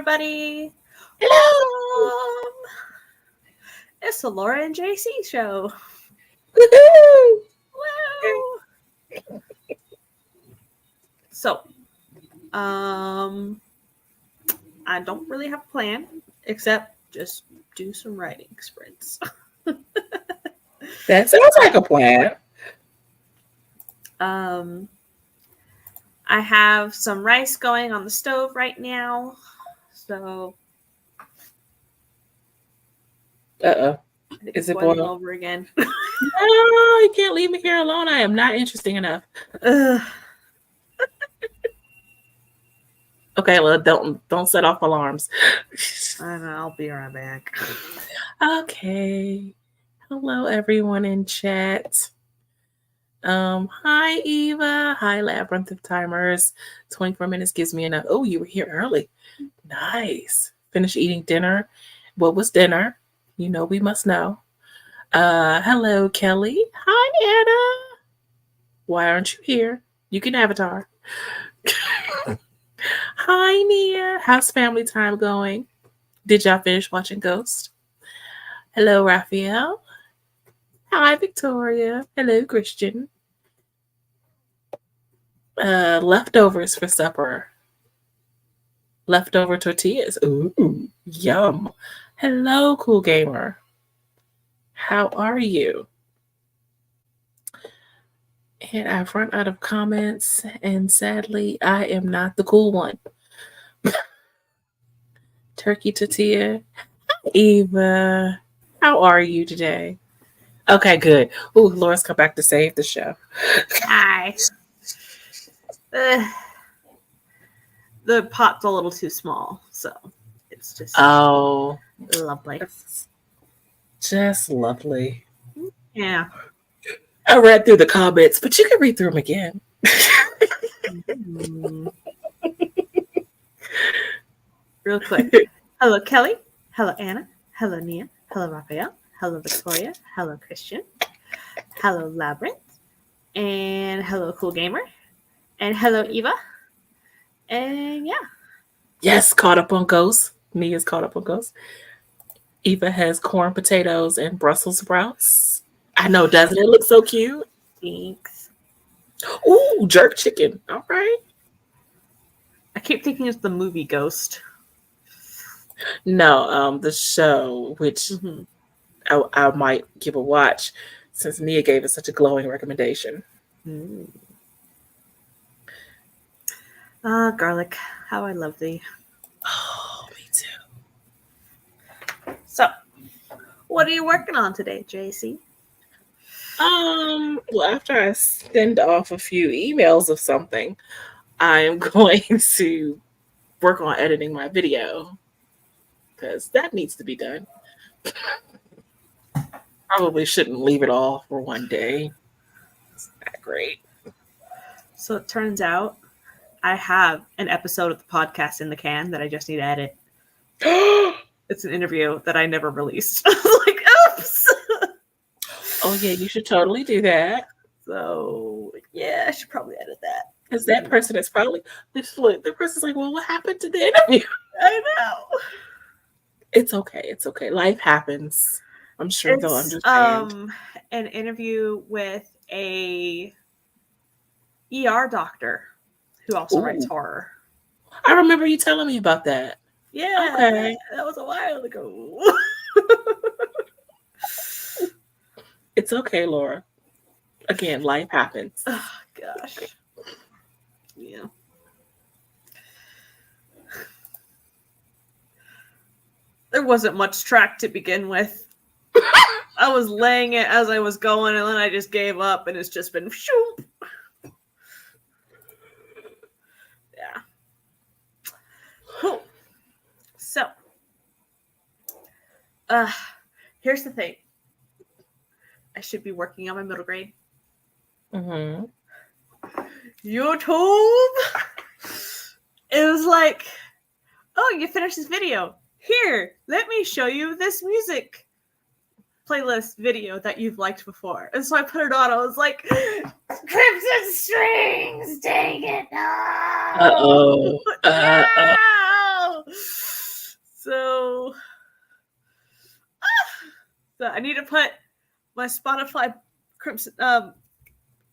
everybody. Hello. Welcome. It's the Laura and JC show. Woohoo! Woo! So, I don't really have a plan except just do some writing sprints. That sounds like a plan. I have some rice going on the stove right now, so Uh-oh. I think Is it's it boiling boiled? over again. No, you can't leave me here alone. I am not interesting enough. Ugh. Okay, well, don't set off alarms. I know, I'll be right back. Okay. Hello, everyone in chat. Hi, Eva. Hi, Labyrinth of Timers. 24 minutes gives me enough. Oh, you were here early. Nice. Finished eating dinner. What was dinner? You know, we must know. Hello, Kelly. Hi, Anna. Why aren't you here? You can avatar. Hi, Nia. How's family time going? Did y'all finish watching Ghost? Hello, Raphael. Hi, Victoria. Hello, Christian. Leftovers for supper. Leftover tortillas. Ooh, yum. Hello, Cool Gamer. How are you? And I've run out of comments, and sadly, I am not the cool one. Turkey tortilla. Eva, how are you today? Okay, good. Ooh, Laura's come back to save the show. Hi. The pot's a little too small, so it's just Oh, lovely. just lovely. Yeah. I read through the comments, but you can read through them again. Real quick. Hello, Kelly. Hello, Anna. Hello, Nia. Hello, Raphael. Hello, Victoria. Hello, Christian. Hello, Labyrinth. And hello, Cool Gamer. And hello, Eva. And yeah. Yes, caught up on Ghost. Nia's caught up on Ghost. Eva has corn, potatoes, and Brussels sprouts. I know, doesn't it look so cute? Thanks. Ooh, jerk chicken. All right. I keep thinking it's the movie Ghost. No, the show, which I might give a watch since Nia gave us such a glowing recommendation. Garlic. How I love thee. Oh, me too. So, what are you working on today, JC? Well, after I send off a few emails of something, I am going to work on editing my video because that needs to be done. Probably shouldn't leave it all for one day. It's not great. So it turns out I have an episode of the podcast in the can that I just need to edit. It's an interview that I never released. I was like, oops. Oh yeah, you should totally do that. So yeah, I should probably edit that. Because that person is probably the person's like, well, what happened to the interview? I know. It's okay. It's okay. Life happens. I'm sure they'll understand. An interview with a ER doctor who also writes horror. I remember you telling me about that. Yeah. Okay. That was a while ago. It's okay, Laura. Again, life happens. Oh, gosh. Yeah. There wasn't much track to begin with. I was laying it as I was going, and then I just gave up, and it's just been shoop. Yeah. Cool. So, here's the thing. I should be working on my middle grade. Mm-hmm. YouTube. It was like, oh, you finished this video. Here, let me show you this music playlist video that you've liked before. And so I put it on. I was like, Crimson Strings, dang it, no. Uh-oh. No. So, so I need to put my Spotify Crimson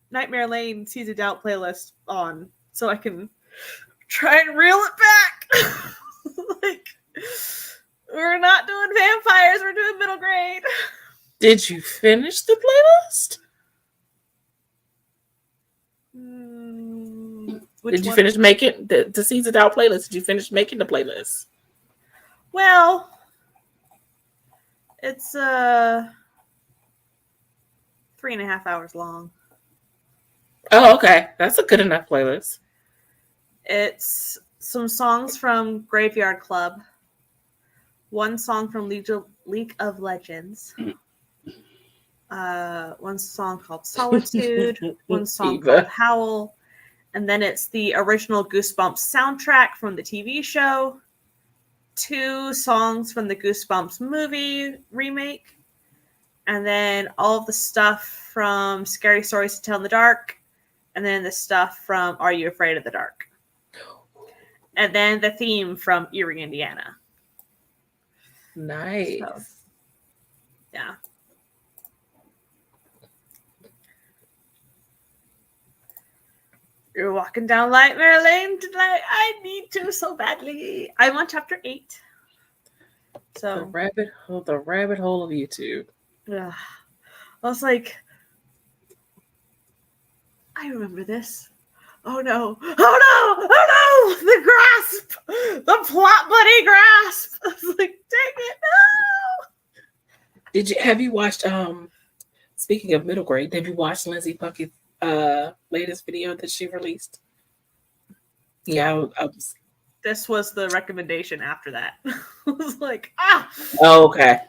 Nightmare Lane Seasoned Out playlist on so I can try and reel it back. Like, we're not doing vampires, we're doing middle grade. Did you finish the playlist? Did you finish making the Seasoned Out playlist? Did you finish making the playlist? Well, it's 3.5 hours long. Oh, okay. That's a good enough playlist. It's some songs from Graveyard Club, one song from League of Legends, one song called Solitude, one song called Howl, and then it's the original Goosebumps soundtrack from the TV show, 2 songs from the Goosebumps movie remake, and then all of the stuff from Scary Stories to Tell in the Dark, and then the stuff from Are You Afraid of the Dark? And then the theme from Erie, Indiana. Nice. So, yeah. You're walking down Nightmare Lane tonight. I need to so badly. I'm on chapter 8. So the rabbit hole of YouTube. Yeah. I was like, I remember this. Oh no! Oh no! Oh no! The grasp! The plot buddy grasp! I was like, dang it, no! Have you watched speaking of middle grade, have you watched Lindsay Puckett's latest video that she released? Yeah, This was the recommendation after that. I was like, ah! Oh, okay.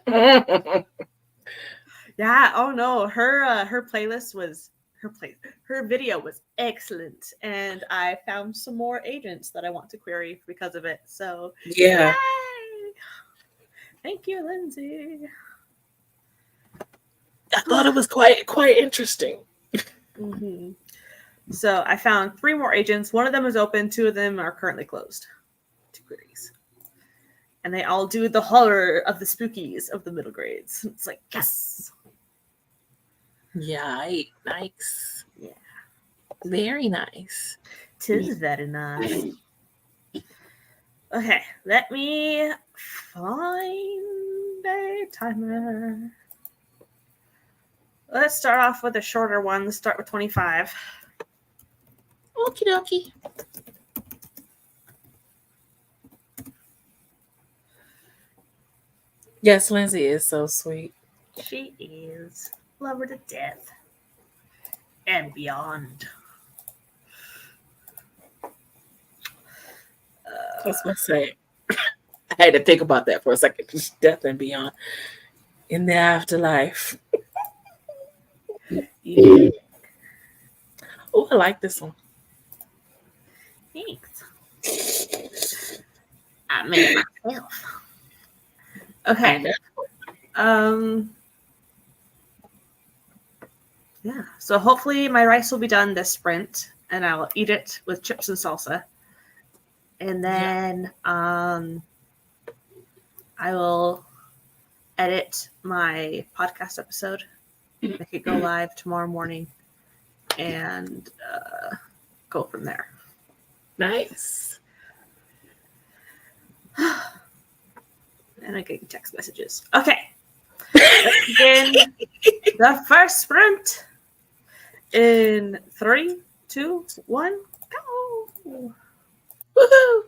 Yeah, oh no. Her playlist was her video was excellent, and I found some more agents that I want to query because of it. So yeah. yay! Thank you, Lindsay. I thought it was quite interesting. Mm-hmm. So I found 3 more agents. One of them is open. 2 of them are currently closed. 2 queries. And they all do the horror of the spookies of the middle grades. It's like, yes! Yeah, nice. Yeah. Very nice. 'Tis very nice. Okay, let me find a timer. Let's start off with a shorter one. Let's start with 25. Okie dokie. Yes, Lindsay is so sweet. She is. Love her to death. And beyond. I was going to say, I had to think about that for a second. Death and beyond. In the afterlife. Yeah. Oh, I like this one. Thanks. I made it myself. Okay. Yeah. So hopefully my rice will be done this sprint, and I will eat it with chips and salsa. And then I will edit my podcast episode, make it go live tomorrow morning, and go from there. Nice. And I get text messages. Okay. Let's begin the first sprint in 3, 2, 1, go. Woohoo!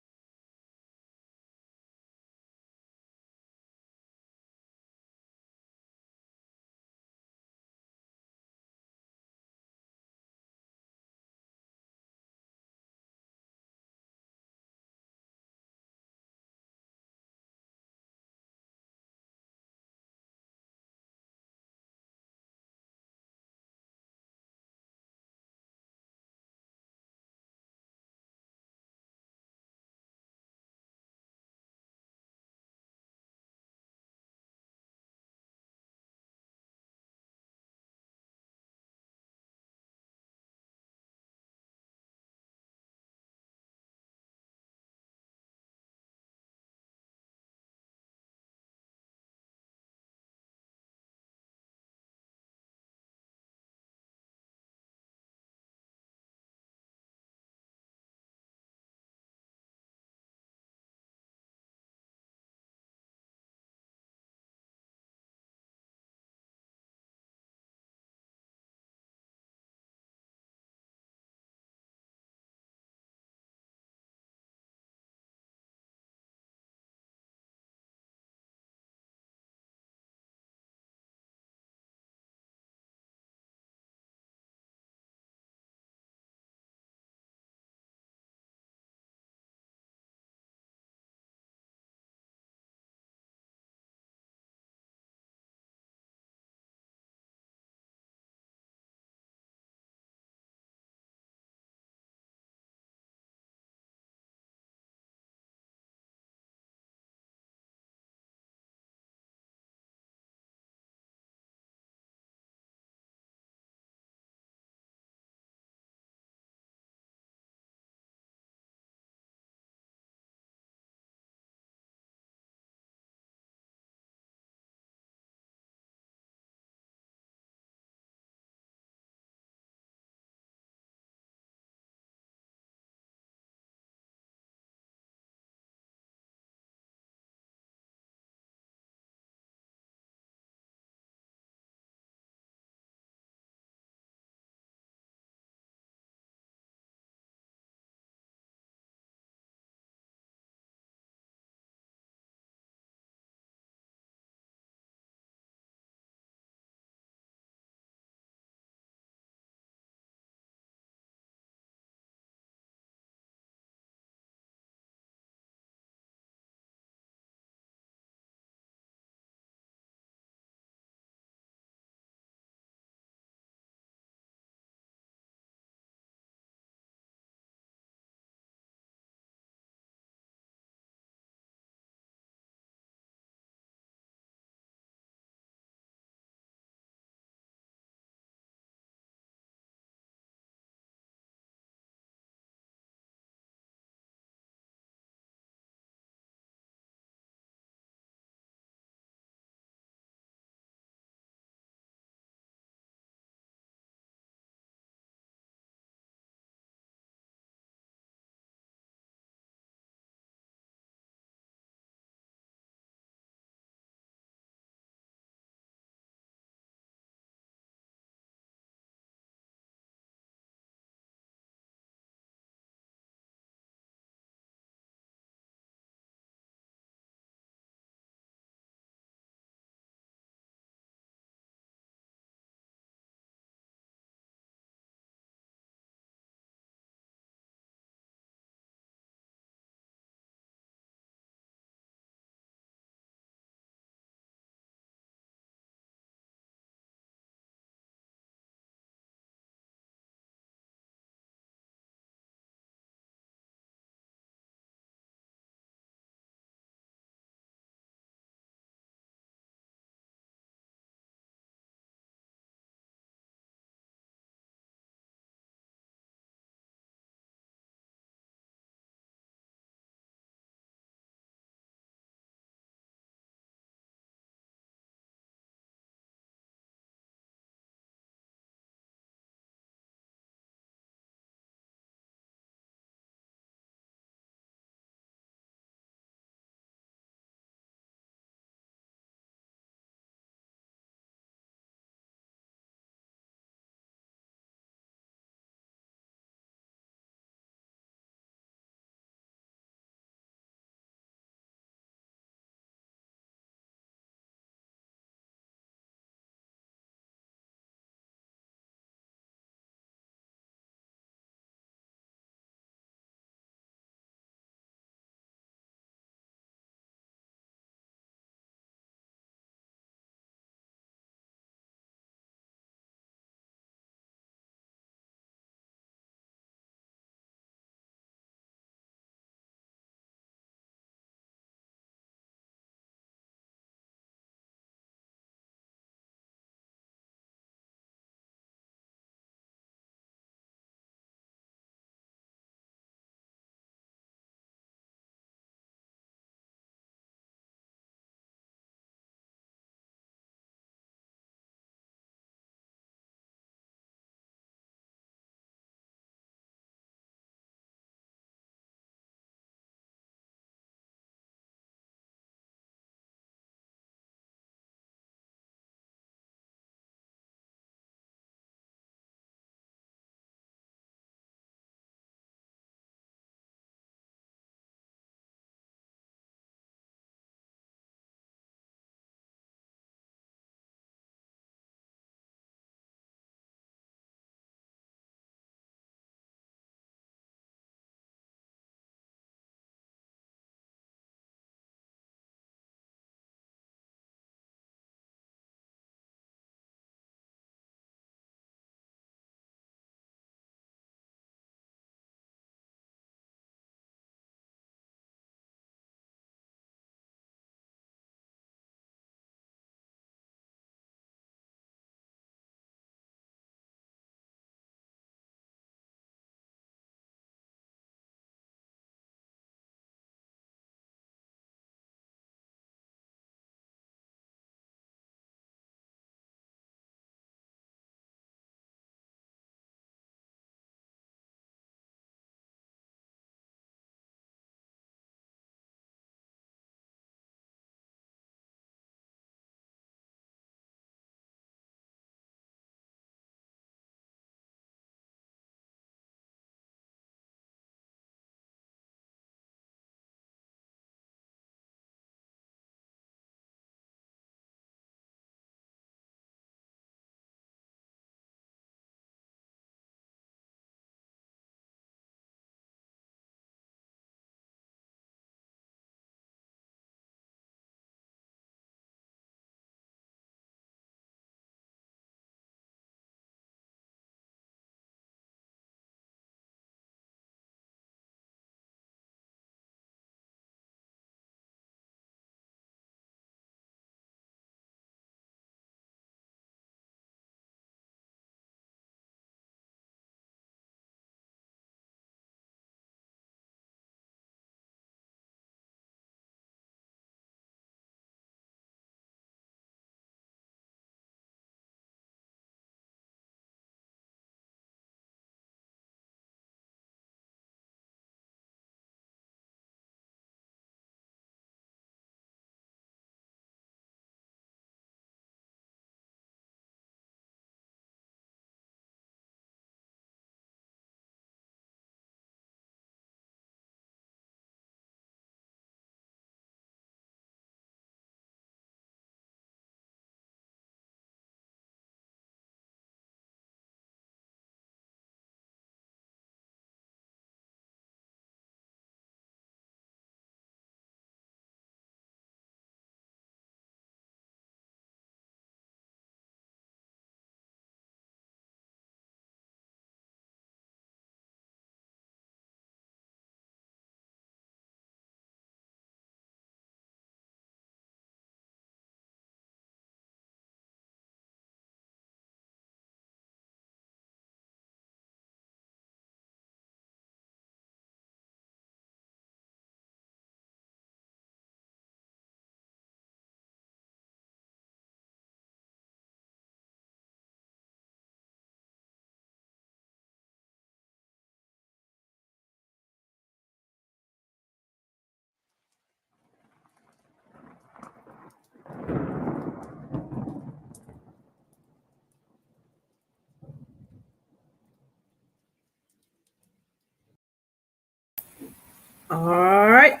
All right.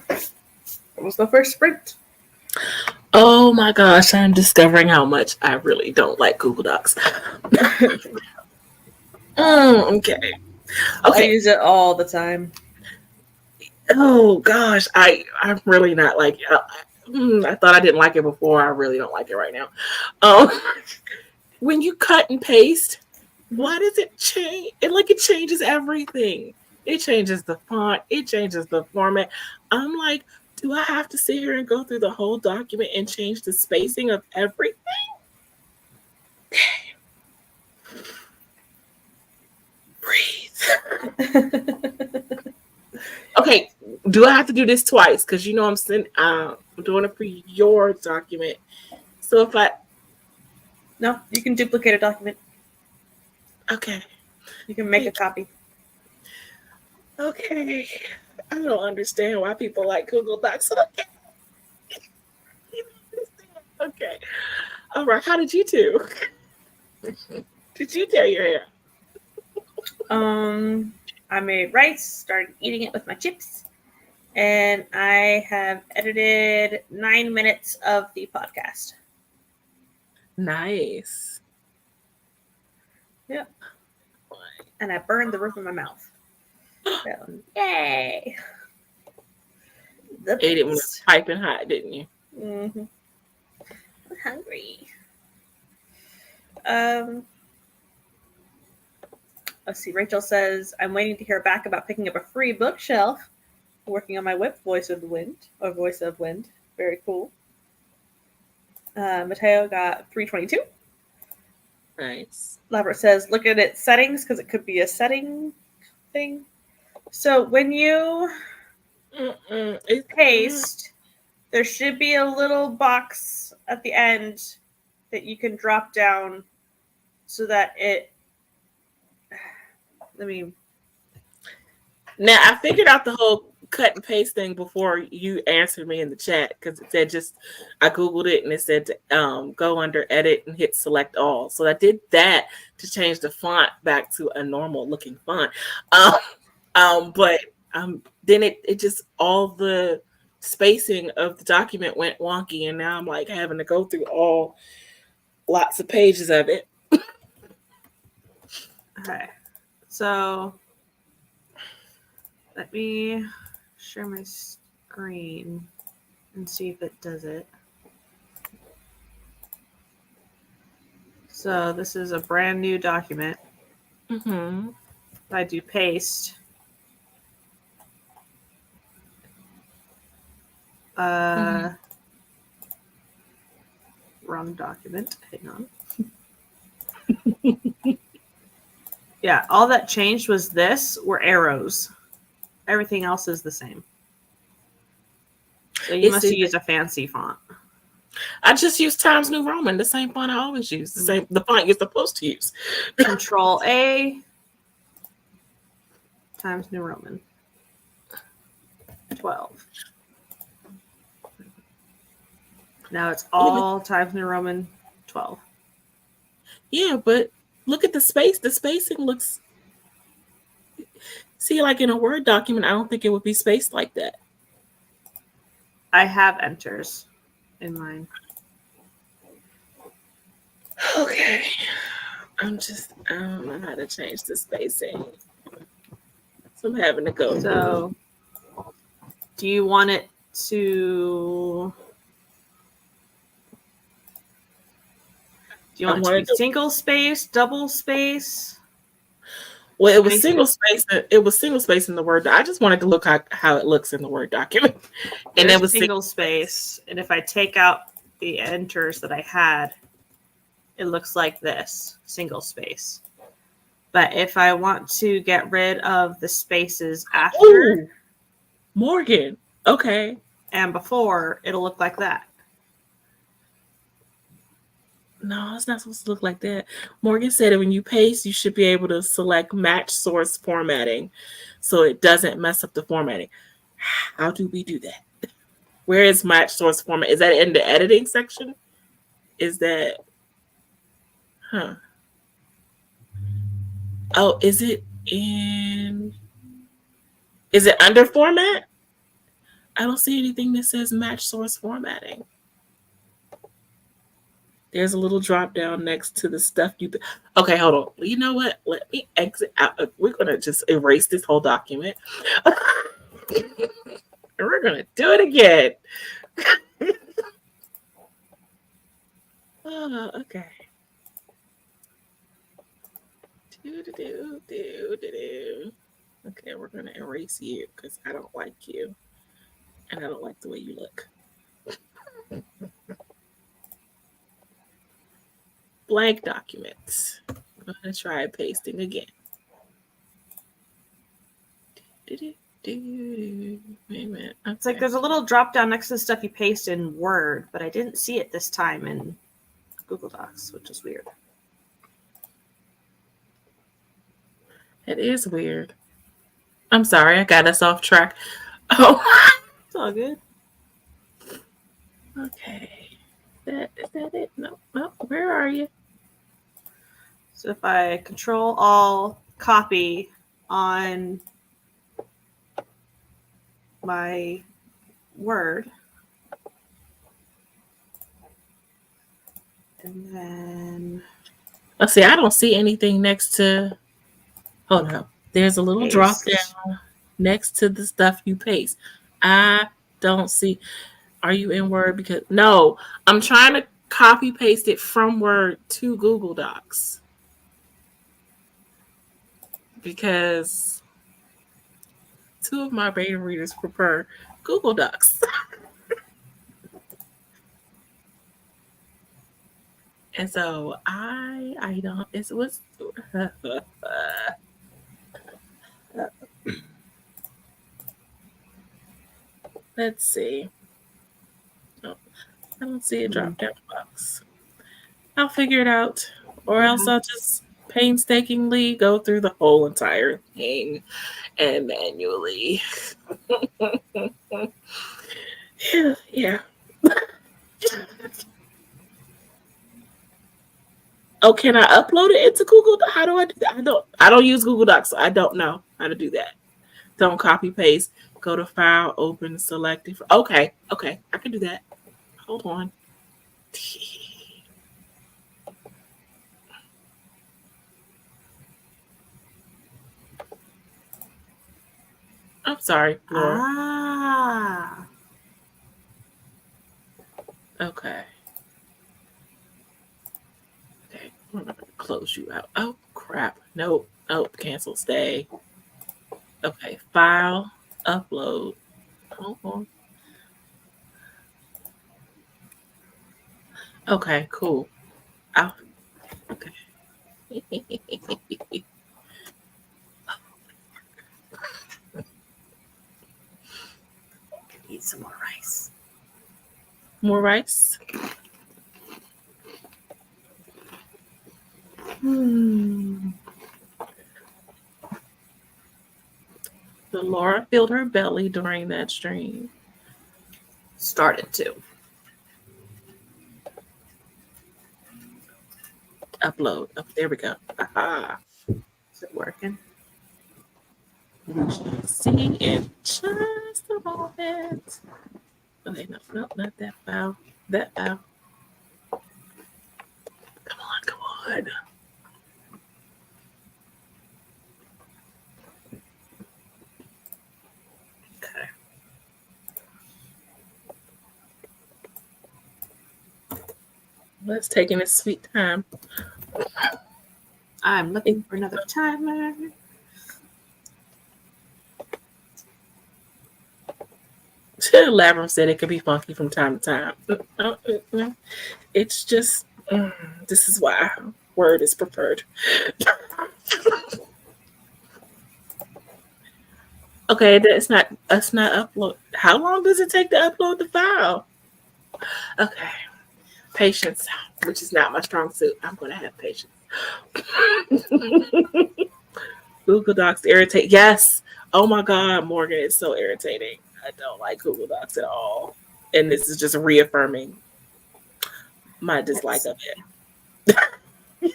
What was the first sprint? Oh my gosh, I'm discovering how much I really don't like Google Docs. Okay. I use it all the time. Oh gosh, I'm really not like. I thought I didn't like it before. I really don't like it right now. Um, when you cut and paste, why does it change? It changes everything. It changes the font. It changes the format. I'm like, do I have to sit here and go through the whole document and change the spacing of everything? Breathe. Okay, do I have to do this twice? Because I'm doing it for your document. So if I No, you can duplicate a document. okay. You can make a copy. Okay. I don't understand why people like Google Docs. Okay. All right. How did you do? Did you tear your hair? I made rice, started eating it with my chips, and I have edited 9 minutes of the podcast. Nice. Yep. And I burned the roof of my mouth. So, yay! Ate it when it was piping hot, didn't you? Mm-hmm. I'm hungry. Let's see. Rachel says, I'm waiting to hear back about picking up a free bookshelf. Working on my whip, Voice of Wind. Very cool. Mateo got 322. Nice. Labert says, look at its settings because it could be a setting thing. So when you paste, there should be a little box at the end that you can drop down so that Now I figured out the whole cut and paste thing before you answered me in the chat because it said I googled it and it said to go under edit and hit select all. So I did that to change the font back to a normal looking font. But then it just all the spacing of the document went wonky, and now I'm like having to go through lots of pages of it. Okay, so let me share my screen and see if it does it. So this is a brand new document. Mm-hmm. If I do paste, wrong document. Hang on. Yeah, all that changed was this were arrows. Everything else is the same. So you must use a fancy font. I just use Times New Roman, the same font I always use, the font you're supposed to use. Control A, Times New Roman, 12. Now it's all Times New Roman, 12. Yeah, but look at the space. The spacing looks. See, like in a Word document, I don't think it would be spaced like that. I have enters in mine. Okay. I don't know how to change the spacing. So I'm having to go. So, do you want it to... Do you want it to be single space, double space? Well, it was single space. It was single space in the Word. I just wanted to look how it looks in the Word document. And it was single space. And if I take out the enters that I had, it looks like this, single space. But if I want to get rid of the spaces after... Ooh, Morgan. Okay. And before, it'll look like that. No, it's not supposed to look like that. Morgan said that when you paste, you should be able to select match source formatting so it doesn't mess up the formatting. How do we do that? Where is match source format? Is that in the editing section? Is that... Oh, is it in... Is it under format? I don't see anything that says match source formatting. There's a little drop down next to the stuff you. Okay, hold on. You know what? Let me exit out. We're gonna just erase this whole document. We're gonna do it again. Oh, okay. Okay, we're gonna erase you because I don't like you, and I don't like the way you look. Blank documents. I'm gonna try pasting again. Wait a minute. Okay. It's like there's a little drop down next to the stuff you paste in Word, but I didn't see it this time in Google Docs, which is weird. It is weird. I'm sorry, I got us off track. Oh, It's all good. okay. Is that it? No. Where are you? So if I Control Alt copy on my Word, and then Let's see. I don't see anything next to. Oh no, there's a little paste. drop down next to the stuff you paste. I don't see. Are you in Word? Because no, I'm trying to copy paste it from Word to Google Docs because two of my beta readers prefer Google Docs. And so I don't. It was. Let's see. Oh, I don't see a drop down box. I'll figure it out, or else I'll just painstakingly go through the whole entire thing and manually. Yeah. Oh, can I upload it into Google? How do I do that? I don't use Google Docs, so I don't know how to do that. Don't copy paste. Go to file, open, select it. Okay, I can do that. Hold on. I'm sorry, Laura. Ah. Okay. Okay, I'm gonna close you out. Oh crap! Nope. Cancel. Stay. Okay. File. Upload. Hold on. Okay. Cool. Okay. Eat some more rice. More rice. So Laura filled her belly during that stream. Started to. Upload. Oh, there we go. Aha. Is it working? See in just a moment. Okay, no, not that file. That file. Come on. Okay. Let's taking its sweet time. I'm looking for another timer. Labyrinth said it could be funky from time to time. It's just, this is why Word is preferred. Okay, that's not upload. How long does it take to upload the file? Okay. Patience, which is not my strong suit. I'm going to have patience. Google Docs irritate. Yes. Oh my God, Morgan, it's so irritating. I don't like Google Docs at all. And this is just reaffirming my dislike of it.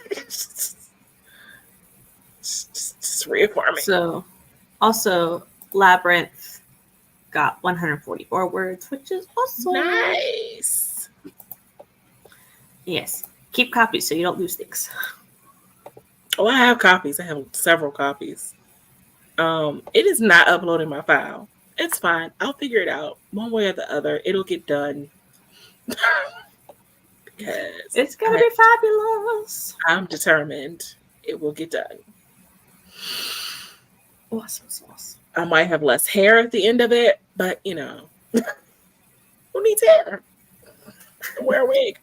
just reaffirming. So, also, Labyrinth got 144 words, which is awesome. Nice. Yes. Keep copies so you don't lose things. Oh, I have copies. I have several copies. It is not uploading my file. It's fine. I'll figure it out one way or the other. It'll get done. Because It's gonna be fabulous. I'm determined it will get done. Awesome sauce. I might have less hair at the end of it, but you know, who needs hair? Wear a wig.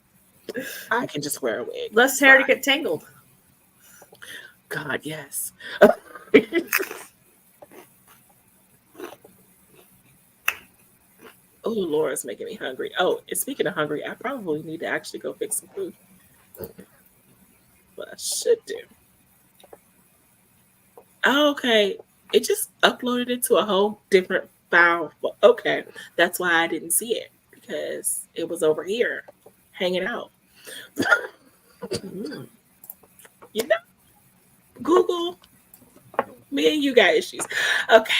I can just wear a wig. Less hair to get tangled. God, yes. Oh, Laura's making me hungry. Oh, and speaking of hungry, I probably need to actually go fix some food. What I should do. Oh, okay. It just uploaded it to a whole different file. Well, okay. That's why I didn't see it, because it was over here hanging out. You know, Google, me and you got issues. Okay.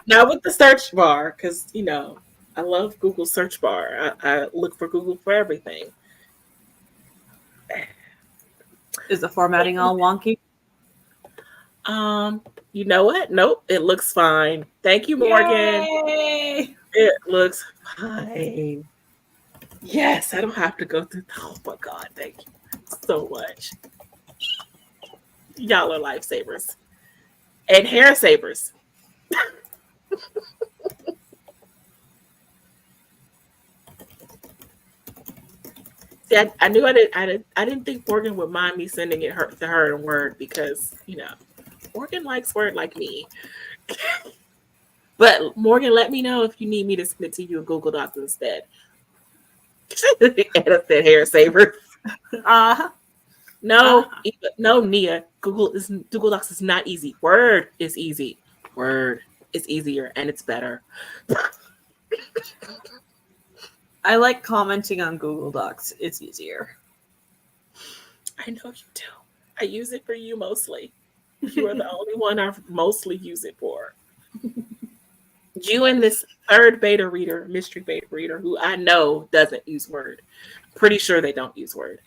Not with the search bar, because you know I love Google search bar. I look for Google for everything. Is the formatting all wonky? You know what? Nope, it looks fine. Thank you, Morgan. Yay! It looks fine. Yes, I don't have to go through. Oh my God, thank you so much. Y'all are lifesavers and hair savers. See, I knew I didn't think Morgan would mind me sending it to her in Word, because you know Morgan likes Word like me. But Morgan, let me know if you need me to send it to you in Google Docs instead. Anna said hair saver. No, Nia. Google Docs is not easy. Word is easy. Word is easier and it's better. I like commenting on Google Docs. It's easier. I know you do. I use it for you mostly. You are the only one I mostly use it for. You and this third beta reader, mystery beta reader, who I know doesn't use Word. Pretty sure they don't use Word.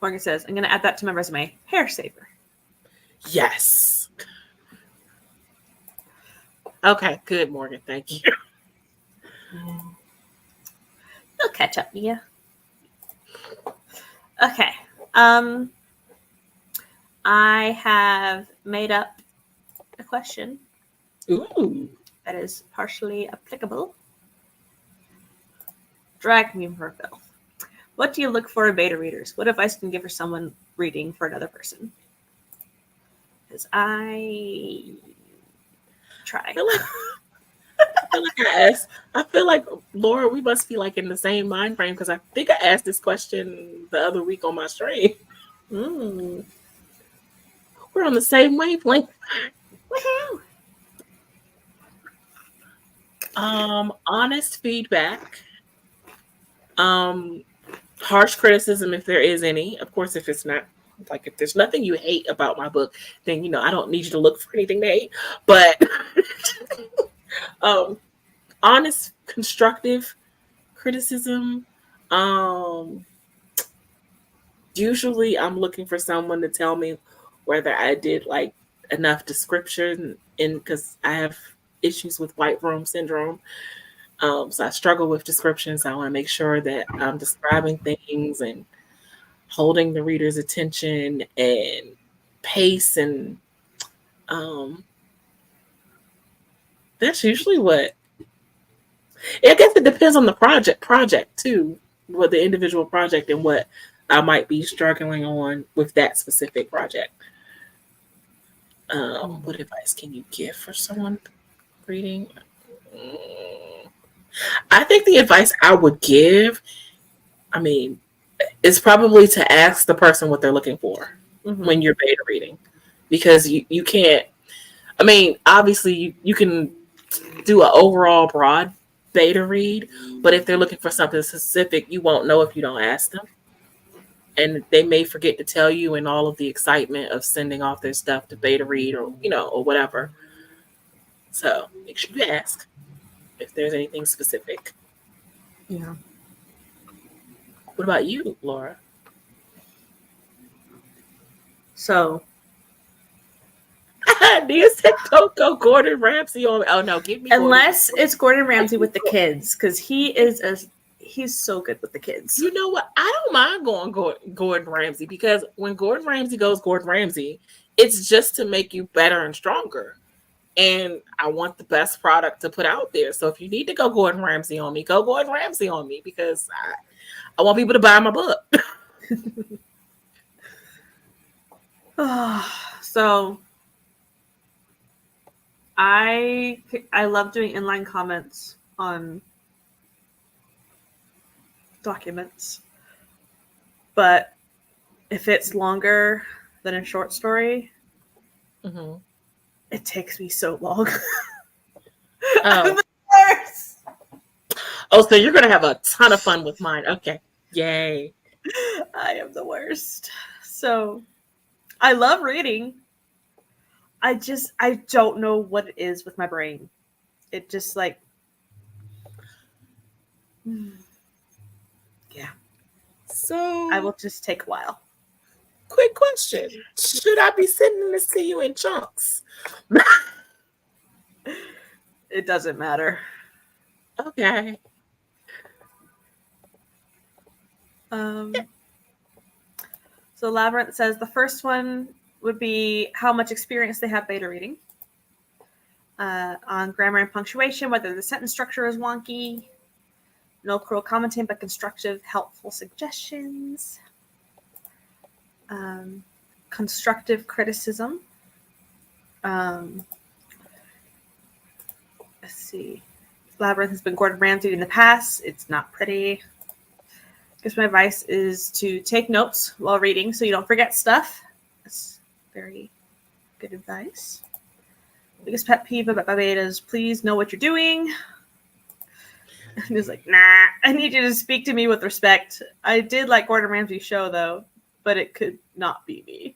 Morgan says, I'm going to add that to my resume. Hair saver. Yes. Okay, good, Morgan. Thank you. You'll catch up, Mia. Okay. I have made up a question Ooh. that is partially applicable. Drag me for a fill. What do you look for in beta readers? What advice can you give for someone reading for another person? Because I try. I feel like Laura, we must be like in the same mind frame, because I think I asked this question the other week on my stream. We're on the same wavelength. Woohoo! Honest feedback. Harsh criticism, if there is any. Of course, if it's not, like, if there's nothing you hate about my book, then you know I don't need you to look for anything to hate. But honest, constructive criticism. Usually I'm looking for someone to tell me whether I did like enough description, because I have issues with white room syndrome. So I struggle with descriptions. I want to make sure that I'm describing things and holding the reader's attention and pace, and that's usually what. I guess it depends on the project too, what the individual project and what I might be struggling on with that specific project. What advice can you give for someone reading? I think the advice I would give, is probably to ask the person what they're looking for when you're beta reading, because you can't. Obviously you can do an overall broad beta read, but if they're looking for something specific, you won't know if you don't ask them. and they may forget to tell you in all of the excitement of sending off their stuff to beta read or or whatever. So make sure you ask if there's anything specific. Yeah. What about you, Laura? So Nia said, "Don't go Gordon Ramsay on." Oh no, give me unless it's Gordon Ramsay with the kids, because he's so good with the kids. You know what? I don't mind going Gordon Ramsay, because when Gordon Ramsay goes Gordon Ramsay, it's just to make you better and stronger. And I want the best product to put out there. So if you need to go Gordon Ramsay on me, go Gordon Ramsay on me, because I want people to buy my book. So I love doing inline comments on documents, but if it's longer than a short story, Mm-hmm. it takes me so long. Oh. So you're gonna have a ton of fun with mine. Okay, yay! I am the worst. So I love reading. I don't know what it is with my brain. It just like, yeah. So I will just take a while. Quick question: should I be sending this to you in chunks? It doesn't matter. Okay. So Labyrinth says the first one would be how much experience they have beta reading. On grammar and punctuation, whether the sentence structure is wonky. No cruel commenting, but constructive, helpful suggestions. Constructive criticism. Let's see. Labyrinth has been Gordon Ramsay in the past. It's not pretty. I guess my advice is to take notes while reading so you don't forget stuff. That's very good advice. Biggest pet peeve about beta is please know what you're doing. And he's like, nah, I need you to speak to me with respect. I did like Gordon Ramsay's show though, but it could not be me.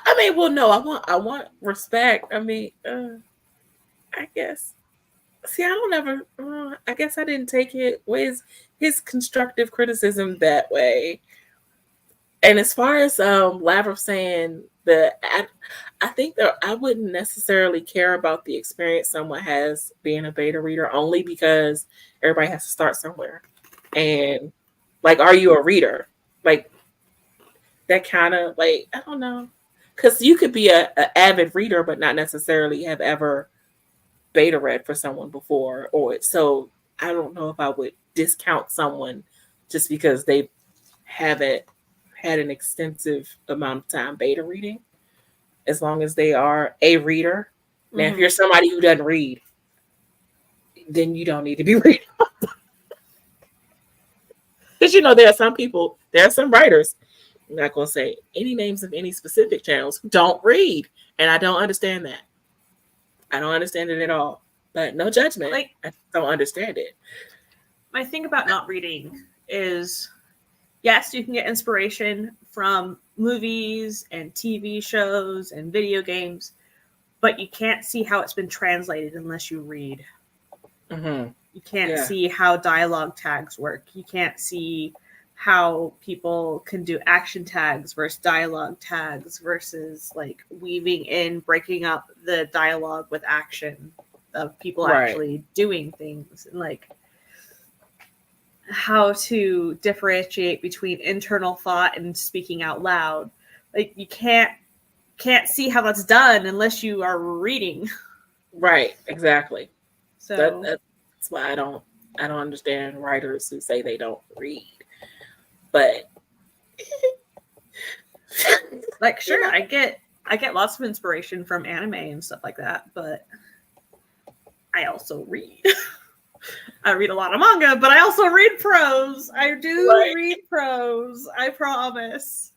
I mean, well, no, I want respect. I mean, I guess. See, I don't ever. I guess I didn't take it with his constructive criticism that way. And as far as Labyrinth saying that, I think that I wouldn't necessarily care about the experience someone has being a beta reader, only because everybody has to start somewhere. And like, are you a reader? Like that kind of like, I don't know, because you could be a avid reader but not necessarily have ever beta read for someone before, or so I don't know if I would discount someone just because they haven't had an extensive amount of time beta reading, as long as they are a reader. Now, if you're somebody who doesn't read, then you don't need to be reading. Because there are some people, there are some writers, I'm not going to say any names of any specific channels, who don't read, and I don't understand that. I don't understand it at all. But no judgment. Like, I don't understand it. My thing about not reading is, yes, you can get inspiration from movies and TV shows and video games, but you can't see how it's been translated unless you read. Mm-hmm. You can't see how dialogue tags work. You can't see how people can do action tags versus dialogue tags versus like weaving in, breaking up the dialogue with action of people actually doing things, and like how to differentiate between internal thought and speaking out loud. Like you can't see how that's done unless you are reading. Right, exactly. So that's why I don't understand writers who say they don't read. But like, sure, I get lots of inspiration from anime and stuff like that, but I also read. I read a lot of manga, but I also read prose. I do read prose. I promise.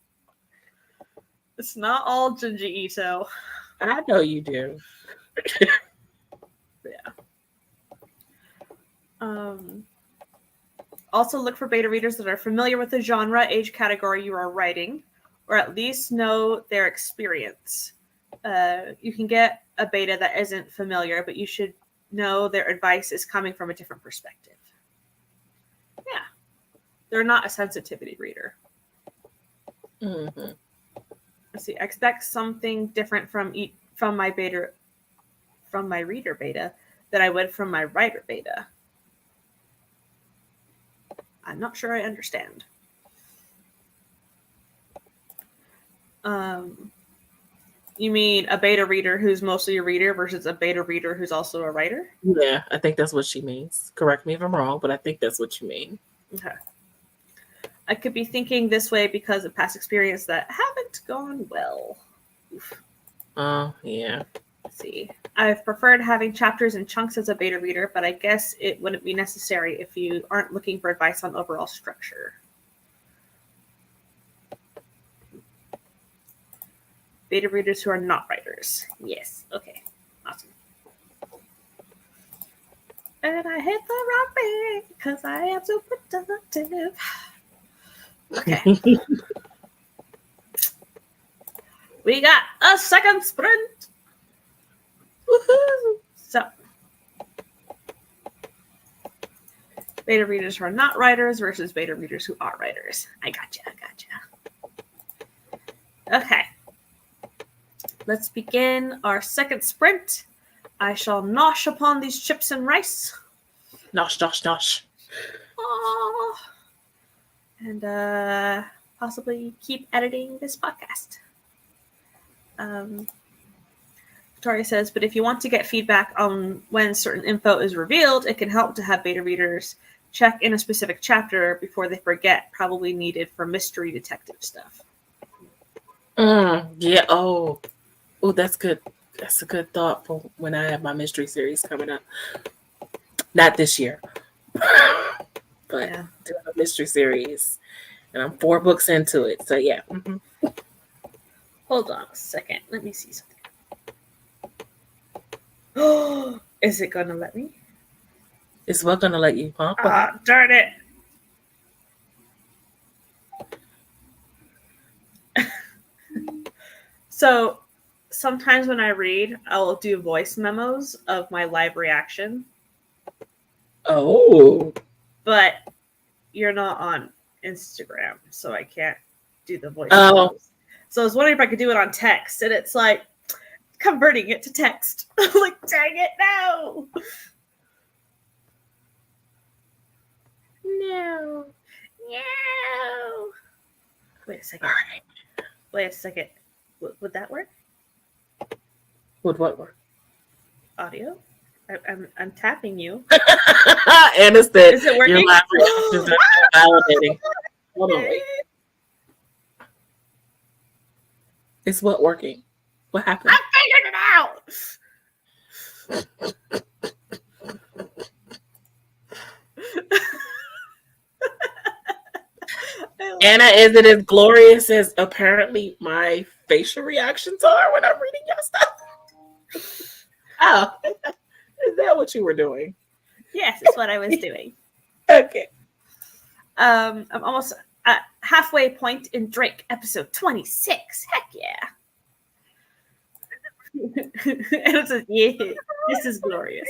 It's not all Junji Ito. I know you do. Yeah. Also look for beta readers that are familiar with the genre, age category you are writing, or at least know their experience. You can get a beta that isn't familiar, but you should know their advice is coming from a different perspective. Yeah. They're not a sensitivity reader. Mm-hmm. Let's see. I expect something different from my reader beta than I would from my writer beta. I'm not sure I understand. You mean a beta reader who's mostly a reader versus a beta reader who's also a writer? Yeah, I think that's what she means. Correct me if I'm wrong, but I think that's what you mean. Okay. I could be thinking this way because of past experience that haven't gone well. Oh, yeah. Let's see. I've preferred having chapters in chunks as a beta reader, but I guess it wouldn't be necessary if you aren't looking for advice on overall structure. Beta readers who are not writers. Yes. Okay. Awesome. And I hit the wrong thing because I am so productive. Okay. We got a second sprint. Woohoo! So, beta readers who are not writers versus beta readers who are writers. I gotcha. Okay. Let's begin our second sprint. I shall nosh upon these chips and rice. Nosh, nosh, nosh. Aww. And possibly keep editing this podcast. Victoria says, but if you want to get feedback on when certain info is revealed, it can help to have beta readers check in a specific chapter before they forget, probably needed for mystery detective stuff. Yeah. Oh, that's good. That's a good thought for when I have my mystery series coming up. Not this year, but Yeah. doing a mystery series, and I'm 4 books into it. So yeah. Mm-hmm. Hold on a second. Let me see something. Oh, is it going to let me? Is what gonna let you, huh? Ah, darn it. So sometimes when I read, I'll do voice memos of my live reaction, Oh. but you're not on Instagram, so I can't do the voice Oh. memos. So I was wondering if I could do it on text, and it's like converting it to text. Like, dang it, no. No. Wait a second. All right. Wait a second. Would that work? Would what work? Audio? I'm tapping you. Anna said, Is it working? your live reactions are validating. Hold on, wait. Is what working? What happened? I figured it out. Anna, is it as glorious as apparently my facial reactions are when I'm reading your stuff? Oh, is that what you were doing? Yes, it's what I was doing. Okay. I'm almost at halfway point in Drake, episode 26. Heck yeah. And it says, yeah, this is glorious.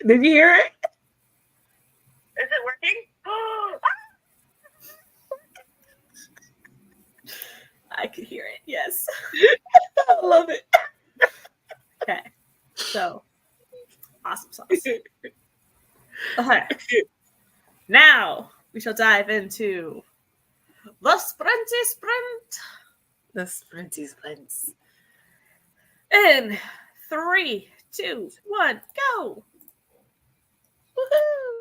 Did you hear it? Is it working? I could hear it, yes. I love it. Okay, so awesome sauce. Okay, now we shall dive into the Sprinty Sprint. The sprinty sprints. In 3, 2, 1, go! Woohoo!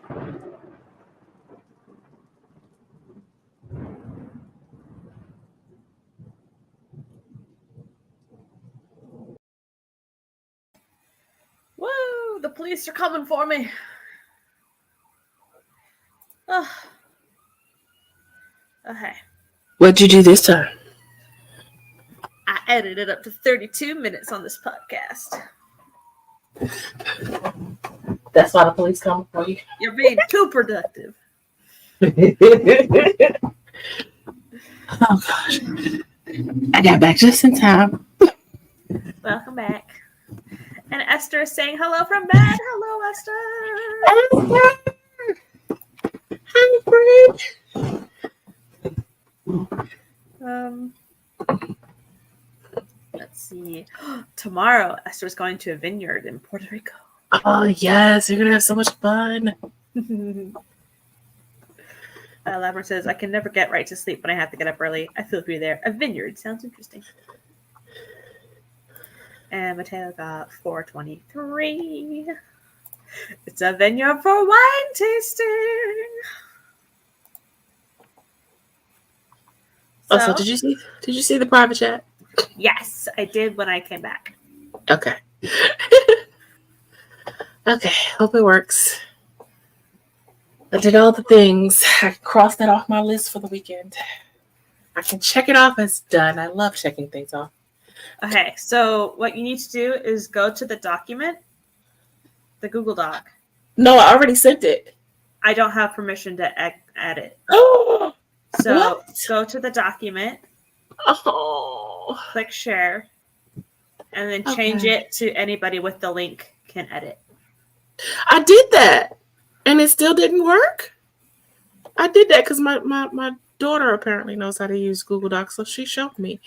Woo! The police are coming for me. Oh. Okay. What'd you do this time? I edited up to 32 minutes on this podcast. That's why the police come for you. You're being too productive. Oh gosh. I got back just in time. Welcome back. And Esther is saying hello from bed. Hello, Esther. Hi, friend. Let's see. Tomorrow, Esther's going to a vineyard in Puerto Rico. Oh yes, you're gonna have so much fun. Labra says, I can never get right to sleep when I have to get up early. I feel for you there. A vineyard sounds interesting. And Mateo got 423. It's a vineyard for wine tasting. So did you see the private chat? Yes, I did when I came back. Okay. Okay, hope it works. I did all the things. I crossed that off my list for the weekend. I can check it off as done. I love checking things off. Okay, so what you need to do is go to the document, the Google Doc. No, I already sent it. I don't have permission to edit. Oh, so what? Go to the document, click share, and then change it to anybody with the link can edit. I did that, and it still didn't work. I did that because my daughter apparently knows how to use Google Docs, so she showed me.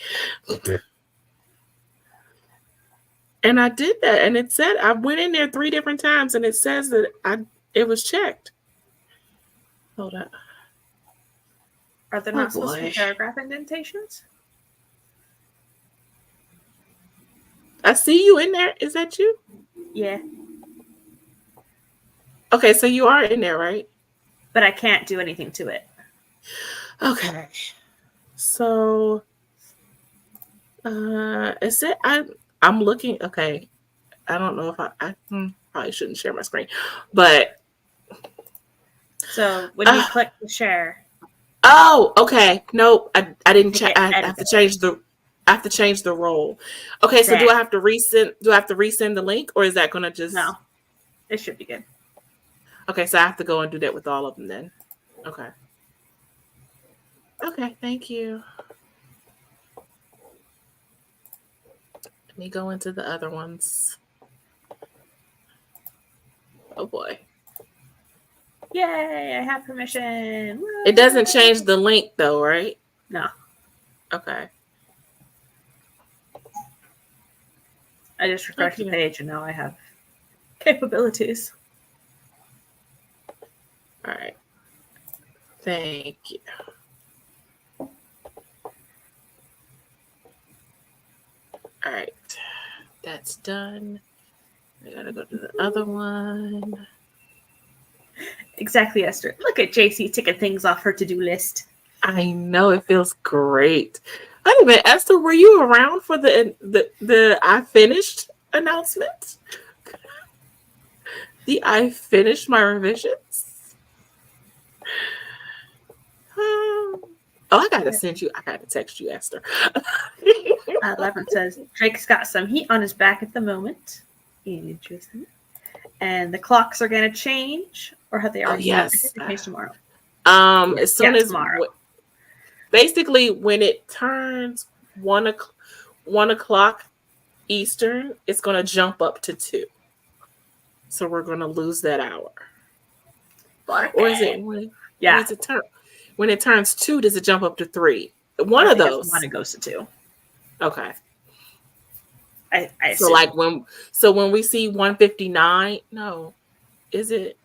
And I did that, and it said I went in there 3 different times, and it says that it was checked. Hold up. Are there not supposed to be paragraph indentations? I see you in there. Is that you? Yeah. Okay, so you are in there, right? But I can't do anything to it. Okay. So, is it? I'm looking. Okay, I don't know if I probably shouldn't share my screen, but. So when you click the share. Oh, okay. Nope, I didn't check. I have to change the role. Okay, so do I have to resend? Do I have to resend the link, or is that gonna just? No, it should be good. Okay, so I have to go and do that with all of them then. Okay. Okay, thank you. Let me go into the other ones. Oh boy. Yay, I have permission. Woo! It doesn't change the link though, right? No. Okay. I just refreshed the page and now I have capabilities. All right. Thank you. All right. That's done. I gotta go to the other one. Exactly, Esther. Look at JC ticking things off her to-do list. I know, it feels great. Wait a minute, Esther, were you around for the I finished announcement? The I finished my revisions? I gotta text you, Esther. Labyrinth says Drake's got some heat on his back at the moment. Interesting. And the clocks are going to change, or have they already? Yes. Change tomorrow. As soon as tomorrow. Basically, when it turns 1 o'clock Eastern, it's going to jump up to 2. So we're going to lose that hour. Or is it when? Yeah. When it turns 2, does it jump up to 3? One of those. One, it goes to 2. Okay. I so like when we see 1:59, no, is it?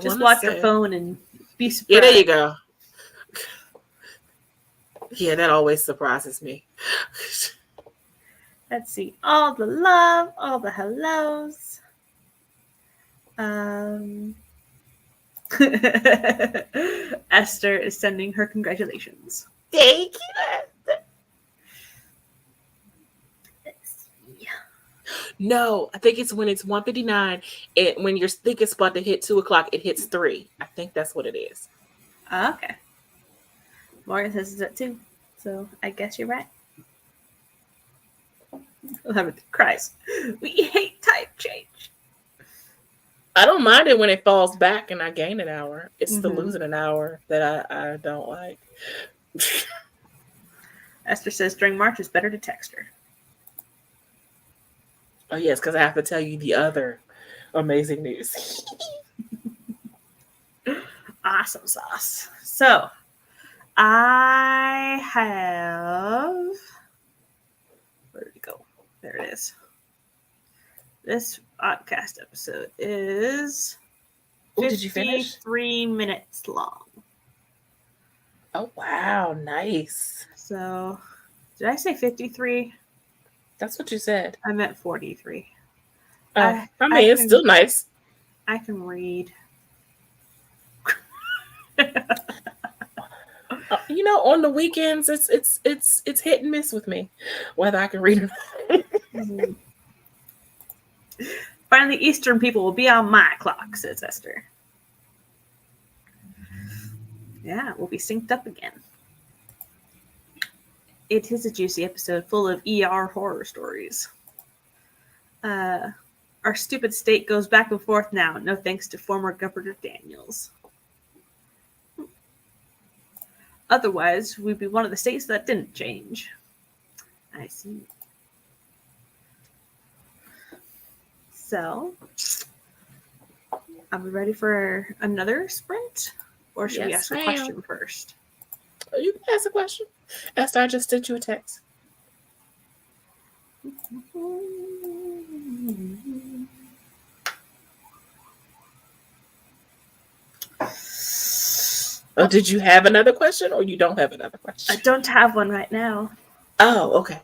Just watch your phone and be surprised. Yeah, there you go. Yeah, that always surprises me. Let's see. All the love, all the hellos. Esther is sending her congratulations. Thank you. Let's see. No, I think it's when it's 1:59. When you think it's about to hit 2:00, it hits 3. I think that's what it is. Okay. Morgan says it's at 2. So I guess you're right. 11th. Christ. We hate time change. I don't mind it when it falls back and I gain an hour. It's the Mhm. losing an hour that I don't like. Esther says during March it's better to text her. Oh, yes, because I have to tell you the other amazing news. Awesome sauce. So, I have. Where did it go? There it is. This podcast episode is Ooh, did you finish? 53 minutes long. Oh, wow. Nice. So, did I say 53? That's what you said. I meant 43. I mean, it's still nice. I can read. On the weekends, it's hit and miss with me, whether I can read or not. Finally, Eastern people will be on my clock, says Esther. Yeah, we'll be synced up again. It is a juicy episode full of ER horror stories. Our stupid state goes back and forth now, no thanks to former Governor Daniels. Otherwise, we'd be one of the states that didn't change. I see. So, are we ready for another sprint? Or should we Yes, ask a question first? Oh, you can ask a question. Esther, I just sent you a text. Oh, did you have another question or you don't have another question? I don't have one right now. Oh, okay.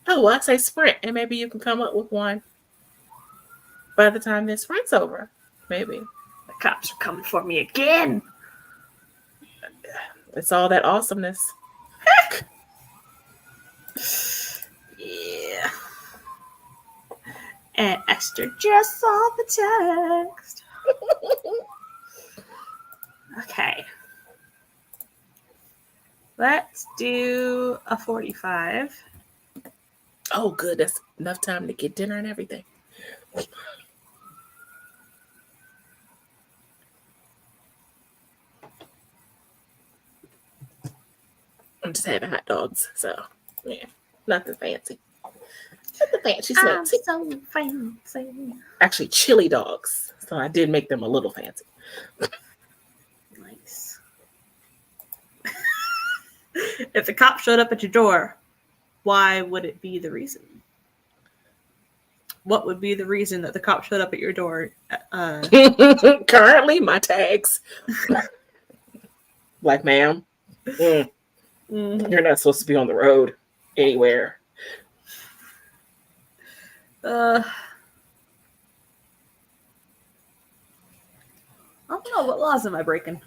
Oh, well, I say sprint, and maybe you can come up with one by the time this sprint's over. Maybe. The cops are coming for me again. It's all that awesomeness. Yeah. And Esther just saw the text. Okay. Let's do a 45. Oh, good. That's enough time to get dinner and everything. I'm just having hot dogs, so yeah, nothing fancy. Nothing fancy. I'm so fancy. Actually, chili dogs. So I did make them a little fancy. Nice. If the cop showed up at your door, why would it be the reason? What would be the reason that the cop showed up at your door? Currently, my tags. Like, ma'am, you're not supposed to be on the road anywhere. I don't know. What laws am I breaking?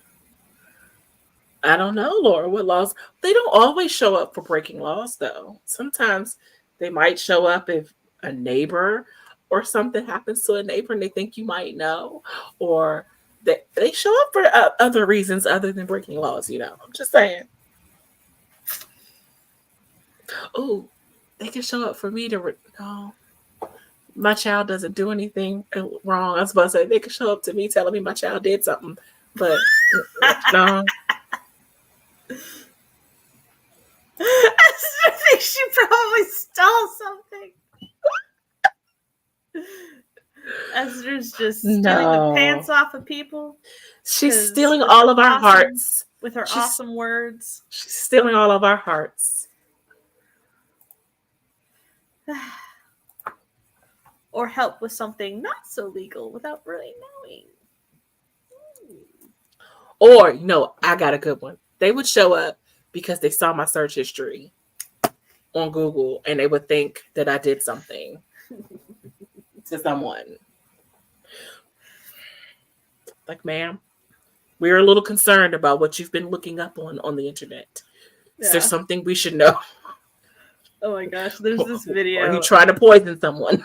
I don't know, Laura. What laws? They don't always show up for breaking laws, though. Sometimes they might show up if a neighbor or something happens to a neighbor and they think you might know, or they show up for other reasons other than breaking laws. I'm just saying. Oh, they can show up for me to no. My child doesn't do anything wrong. I was about to say they could show up to me telling me my child did something, but no. I think she probably stole something. Esther's just stealing the pants off of people. She's stealing all of our hearts. With her awesome words. She's stealing all of our hearts. Or help with something not so legal without really knowing. Or, I got a good one. They would show up because they saw my search history on Google and they would think that I did something to someone. Like, ma'am, we're a little concerned about what you've been looking up on the internet. Is there Yeah. something we should know? Oh my gosh, there's this Are you video. trying to poison someone?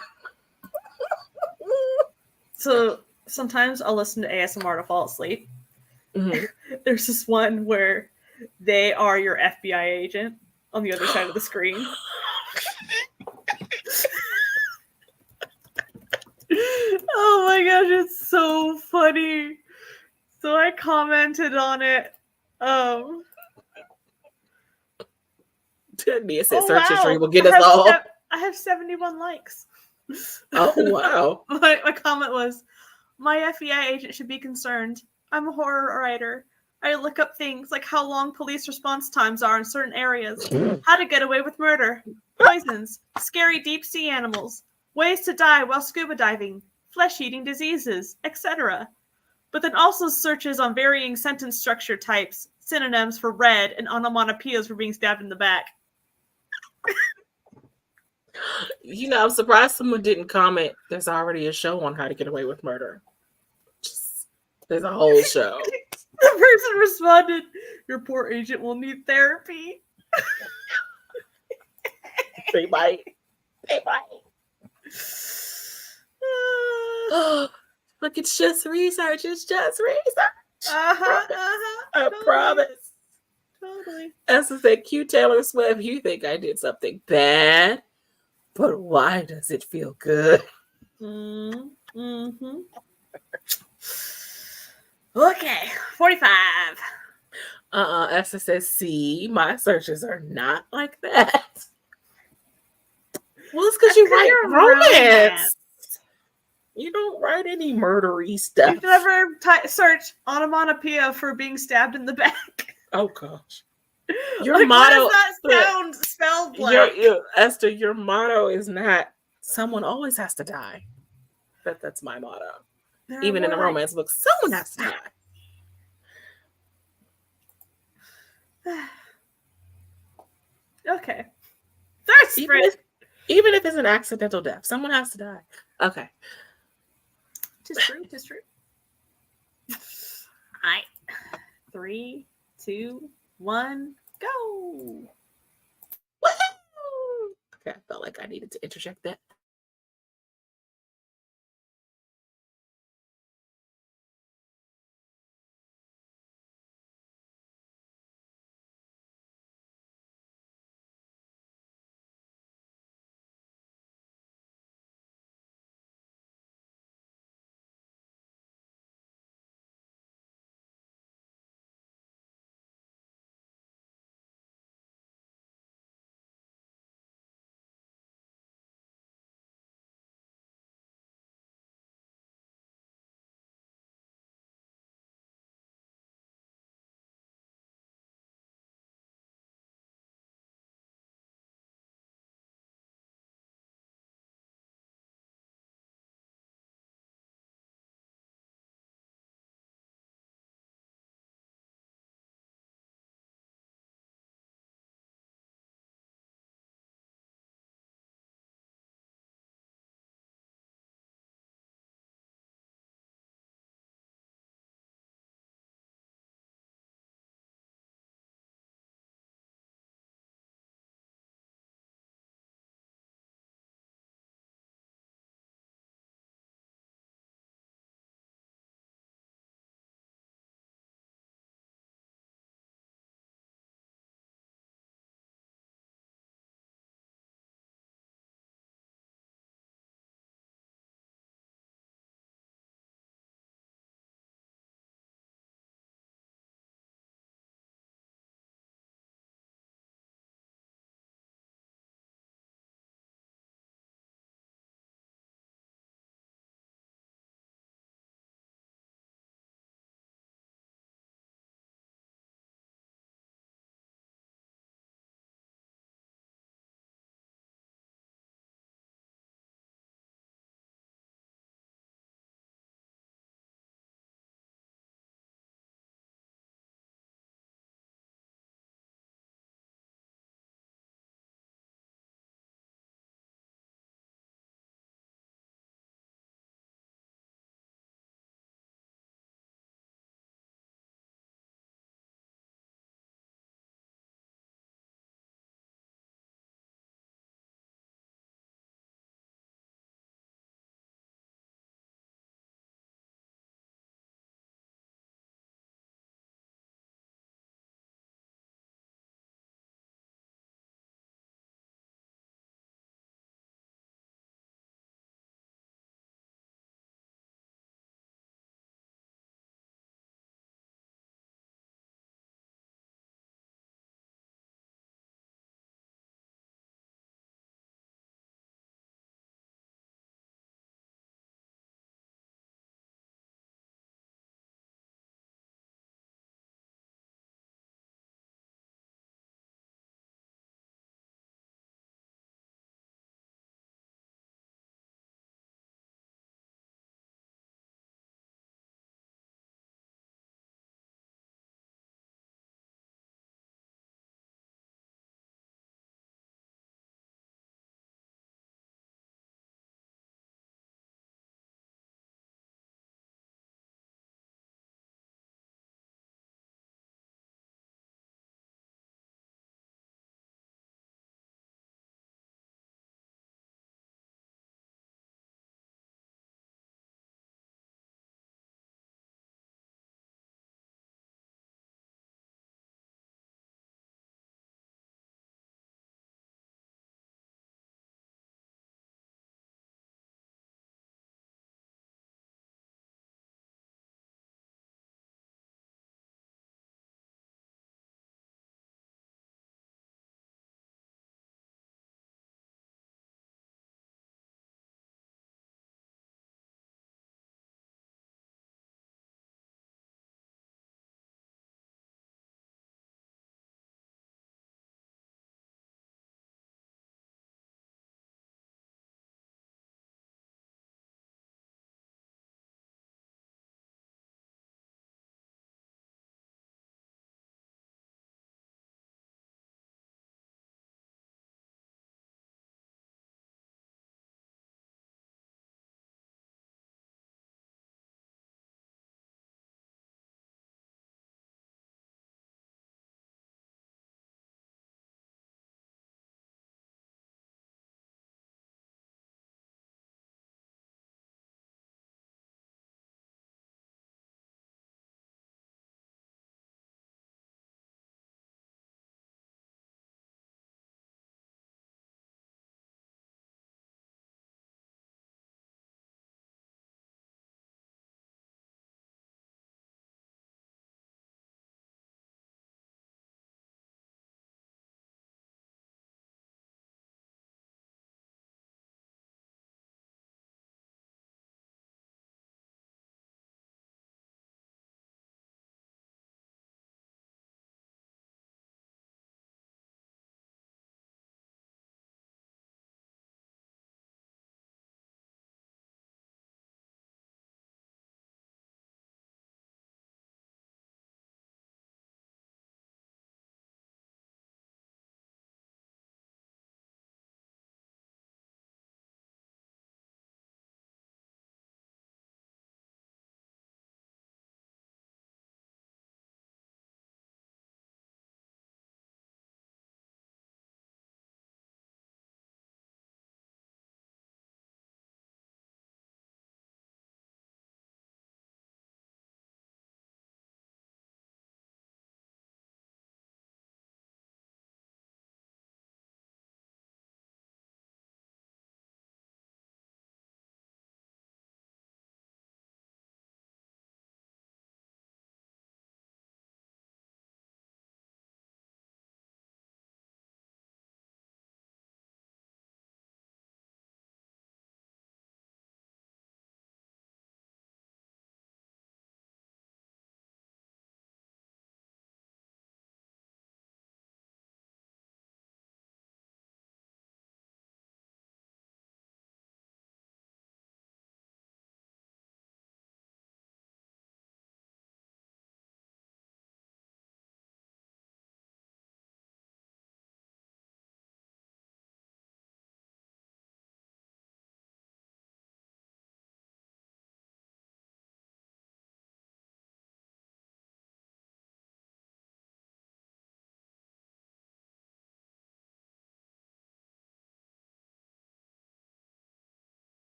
So sometimes I'll listen to ASMR to fall asleep. Mhm. There's this one where they are your FBI agent on the other side of the screen. Oh my gosh, it's so funny. So I commented on it. Mia said Oh search history wow, will get us all. I have 71 likes. Oh, wow. My comment was, my FBI agent should be concerned. I'm a horror writer. I look up things like how long police response times are in certain areas, how to get away with murder, poisons, scary deep sea animals, ways to die while scuba diving, flesh-eating diseases, etc. But then also searches on varying sentence structure types, synonyms for red, and onomatopoeias for being stabbed in the back. You know, I'm surprised someone didn't comment. There's already a show on how to get away with murder. There's a whole show. The person responded, your poor agent will need therapy. They might. They might. Look, it's just research. It's just research. I promise. Totally. As I said, cute Taylor Swift, you think I did something bad, but why does it feel good? Mm-hmm. Okay, 45. SSSC, my searches are not like that. Well, it's because you write romance. You don't write any murdery stuff. You've never searched onomatopoeia for being stabbed in the back. Oh gosh. Your like, motto. what does that sound spelled like? Esther, your motto is not someone always has to die. That's my motto. Even in a romance book, someone has to die. Okay. Thirst even if it's an accidental death, someone has to die. Okay. Tis true. All right. 3, 2, 1, go. Woo-hoo! Okay, I felt like I needed to interject that.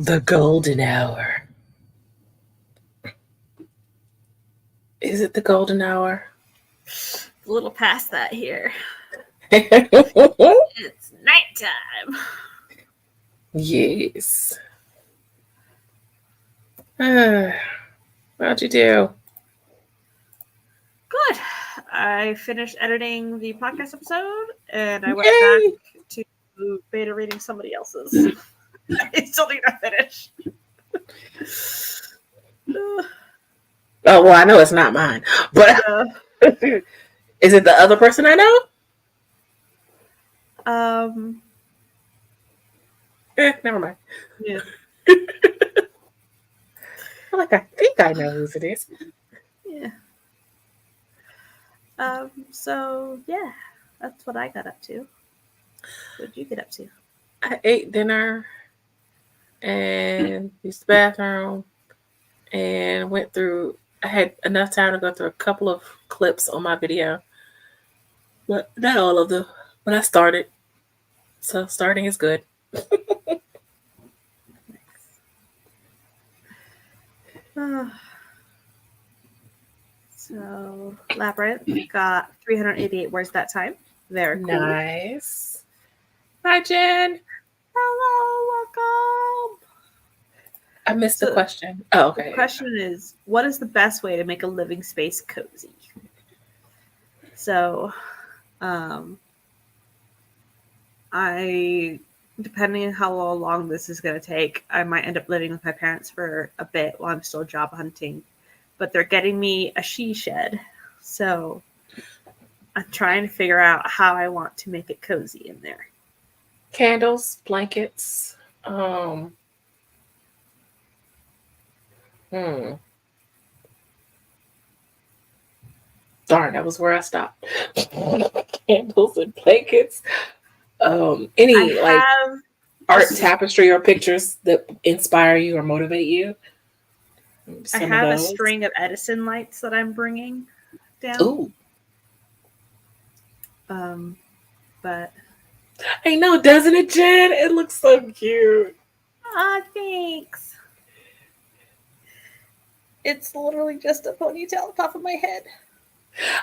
The golden hour. Is it the golden hour? A little past that here. It's nighttime. Yes. How'd you do? Good. I finished editing the podcast episode, and I went Yay! back to beta reading somebody else's. I still need to finish. Oh, well, I know it's not mine, but is it the other person I know? Never mind. Yeah. I think I know whose it is. Yeah. So yeah, that's what I got up to. What did you get up to? I ate dinner and used the bathroom and went through. I had enough time to go through a couple of clips on my video, but not all of them. But I started, so starting is good. So Labyrinth got 388 words that time. Very cool. Nice. Hi, Jen. Hello, welcome. I missed the question. Oh, okay. The question is, what is the best way to make a living space cozy? So, depending on how long this is going to take, I might end up living with my parents for a bit while I'm still job hunting. But they're getting me a she shed. So I'm trying to figure out how I want to make it cozy in there. Candles, blankets. Darn, that was where I stopped. Candles and blankets. Any art, tapestry, or pictures that inspire you or motivate you? I have a string of Edison lights that I'm bringing down. Ooh. But I know, doesn't it, Jen? It looks so cute. Thanks. It's literally just a ponytail on top of my head.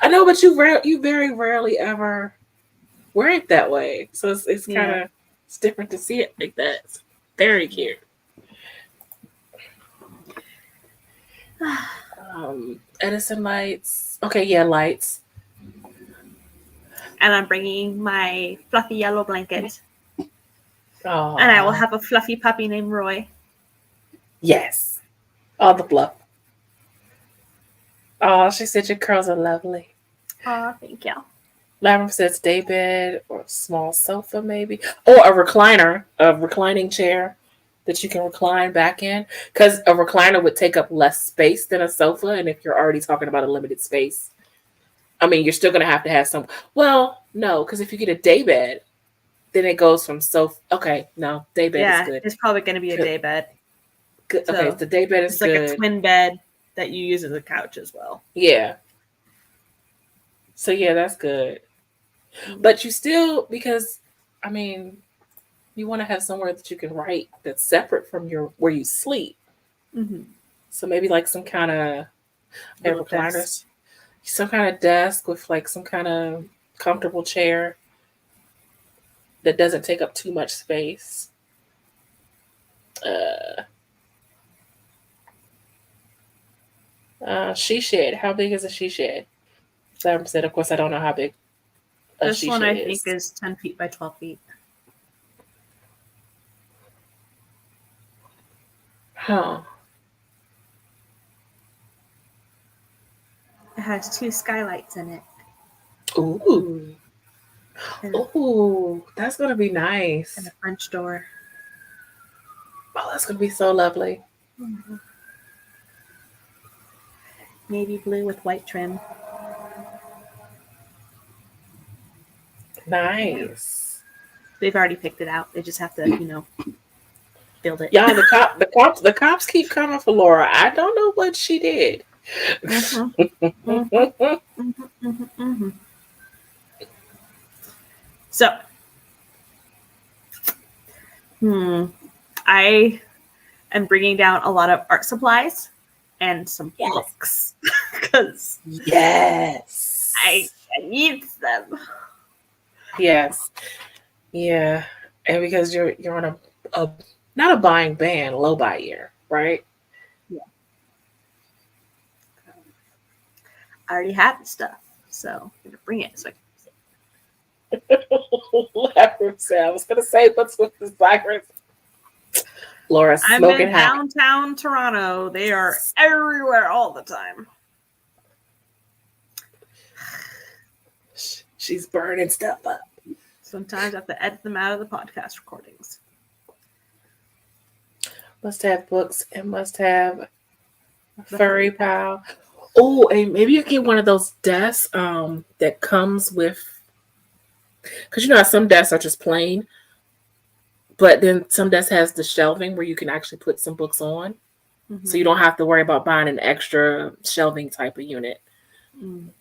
I know, but you very rarely ever wear it that way. So it's kind of it's different to see it like that. It's very cute. Edison lights. Okay, yeah, lights. And I'm bringing my fluffy yellow blanket. Oh. And I will have a fluffy puppy named Roy. Yes. All the fluff. Oh, she said your curls are lovely. Oh, thank you. Labyrinth says daybed or a small sofa maybe. Or a recliner, a reclining chair that you can recline back in. Because a recliner would take up less space than a sofa. And if you're already talking about a limited space, I mean, you're still going to have some. Well, no, because if you get a daybed, then it goes from sofa. Okay, no, daybed is good. It's probably going to be a daybed. Good. So okay, the daybed is good. It's like a twin bed that you use as a couch as well. Yeah. So yeah, that's good. But you still, because I mean, you want to have somewhere that you can write that's separate from where you sleep. Mm-hmm. So maybe like some kind of recliners, some kind of desk with like some kind of comfortable chair that doesn't take up too much space. She shed. How big is a she shed? Sam said, of course, I don't know how big a she shed is. This one I think is 10 feet by 12 feet. Huh. It has 2 skylights in it. Ooh. Ooh, that's going to be nice. And a French door. Oh, that's going to be so lovely. Mm-hmm. Navy blue with white trim. Nice. They've already picked it out. They just have to, build it. Yeah, the cops keep coming for Laura. I don't know what she did. Mm-hmm. Mm-hmm. Mm-hmm. So, I and bringing down a lot of art supplies and some Yes. books because Yes. I need them. Yes. Yeah. And because you're on a not a buying ban, low buy year, right? I already have the stuff, so I'm gonna bring it. So I I was gonna say what's with this virus. Laura I'm smoking in hot. downtown Toronto. They are everywhere all the time. She's burning stuff up. Sometimes I have to edit them out of the podcast recordings. Must have books and must have furry pal. Oh, and maybe you get one of those desks that comes with, because you know how some desks are just plain, but then some desks has the shelving where you can actually put some books on, so you don't have to worry about buying an extra shelving type of unit.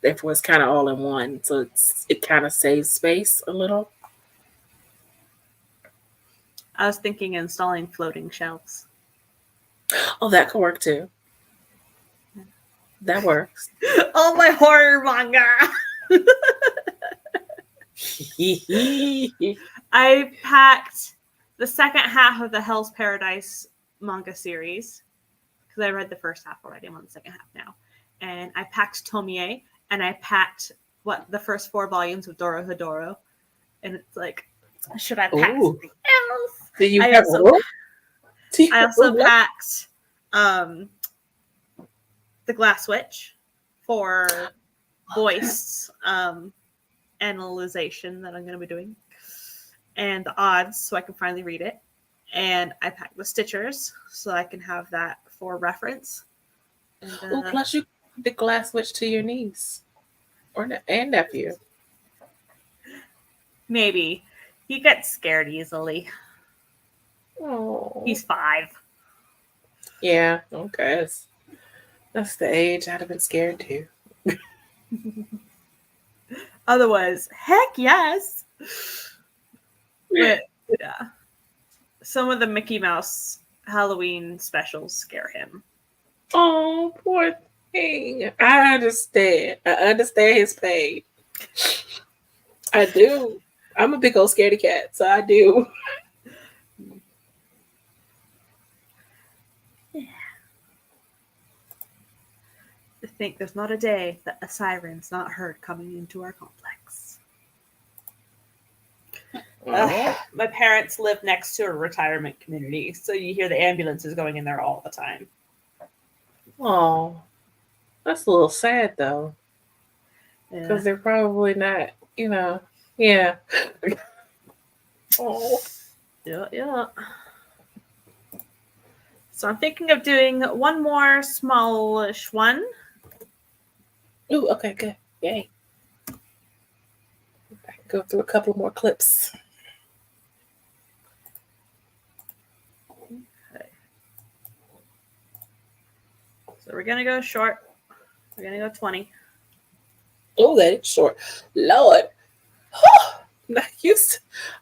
Therefore, it's kind of all in one, so it kind of saves space a little. I was thinking installing floating shelves. Oh, that could work too. That works. Oh, my horror manga! I packed the second half of the Hell's Paradise manga series because I read the first half already. I'm on the second half now. And I packed Tomie, and I packed the first 4 volumes of Doro Hedoro. And it's like, should I pack something else? Do you I have also, room? I also packed the Glass Witch for voice analyzation that I'm going to be doing, and the odds so I can finally read it. And I packed the Stitchers so I can have that for reference. And, plus you the Glass Witch to your niece and nephew. Maybe. He gets scared easily. Oh, He's 5. Yeah, okay. That's the age I'd have been scared too. Otherwise, heck yes. But yeah, some of the Mickey Mouse Halloween specials scare him. Oh, poor thing. I understand. I understand his pain. I do. I'm a big old scaredy cat, so I do. Yeah. I think there's not a day that a siren's not heard coming into our complex. My parents live next to a retirement community, so you hear the ambulances going in there all the time. Oh, that's a little sad though, because they're probably not, yeah. Oh, yeah. So I'm thinking of doing one more smallish one. Ooh, okay, good. Yay. I can go through a couple more clips. Okay. So we're gonna go short. We're gonna go 20. Oh, that is short. Lord.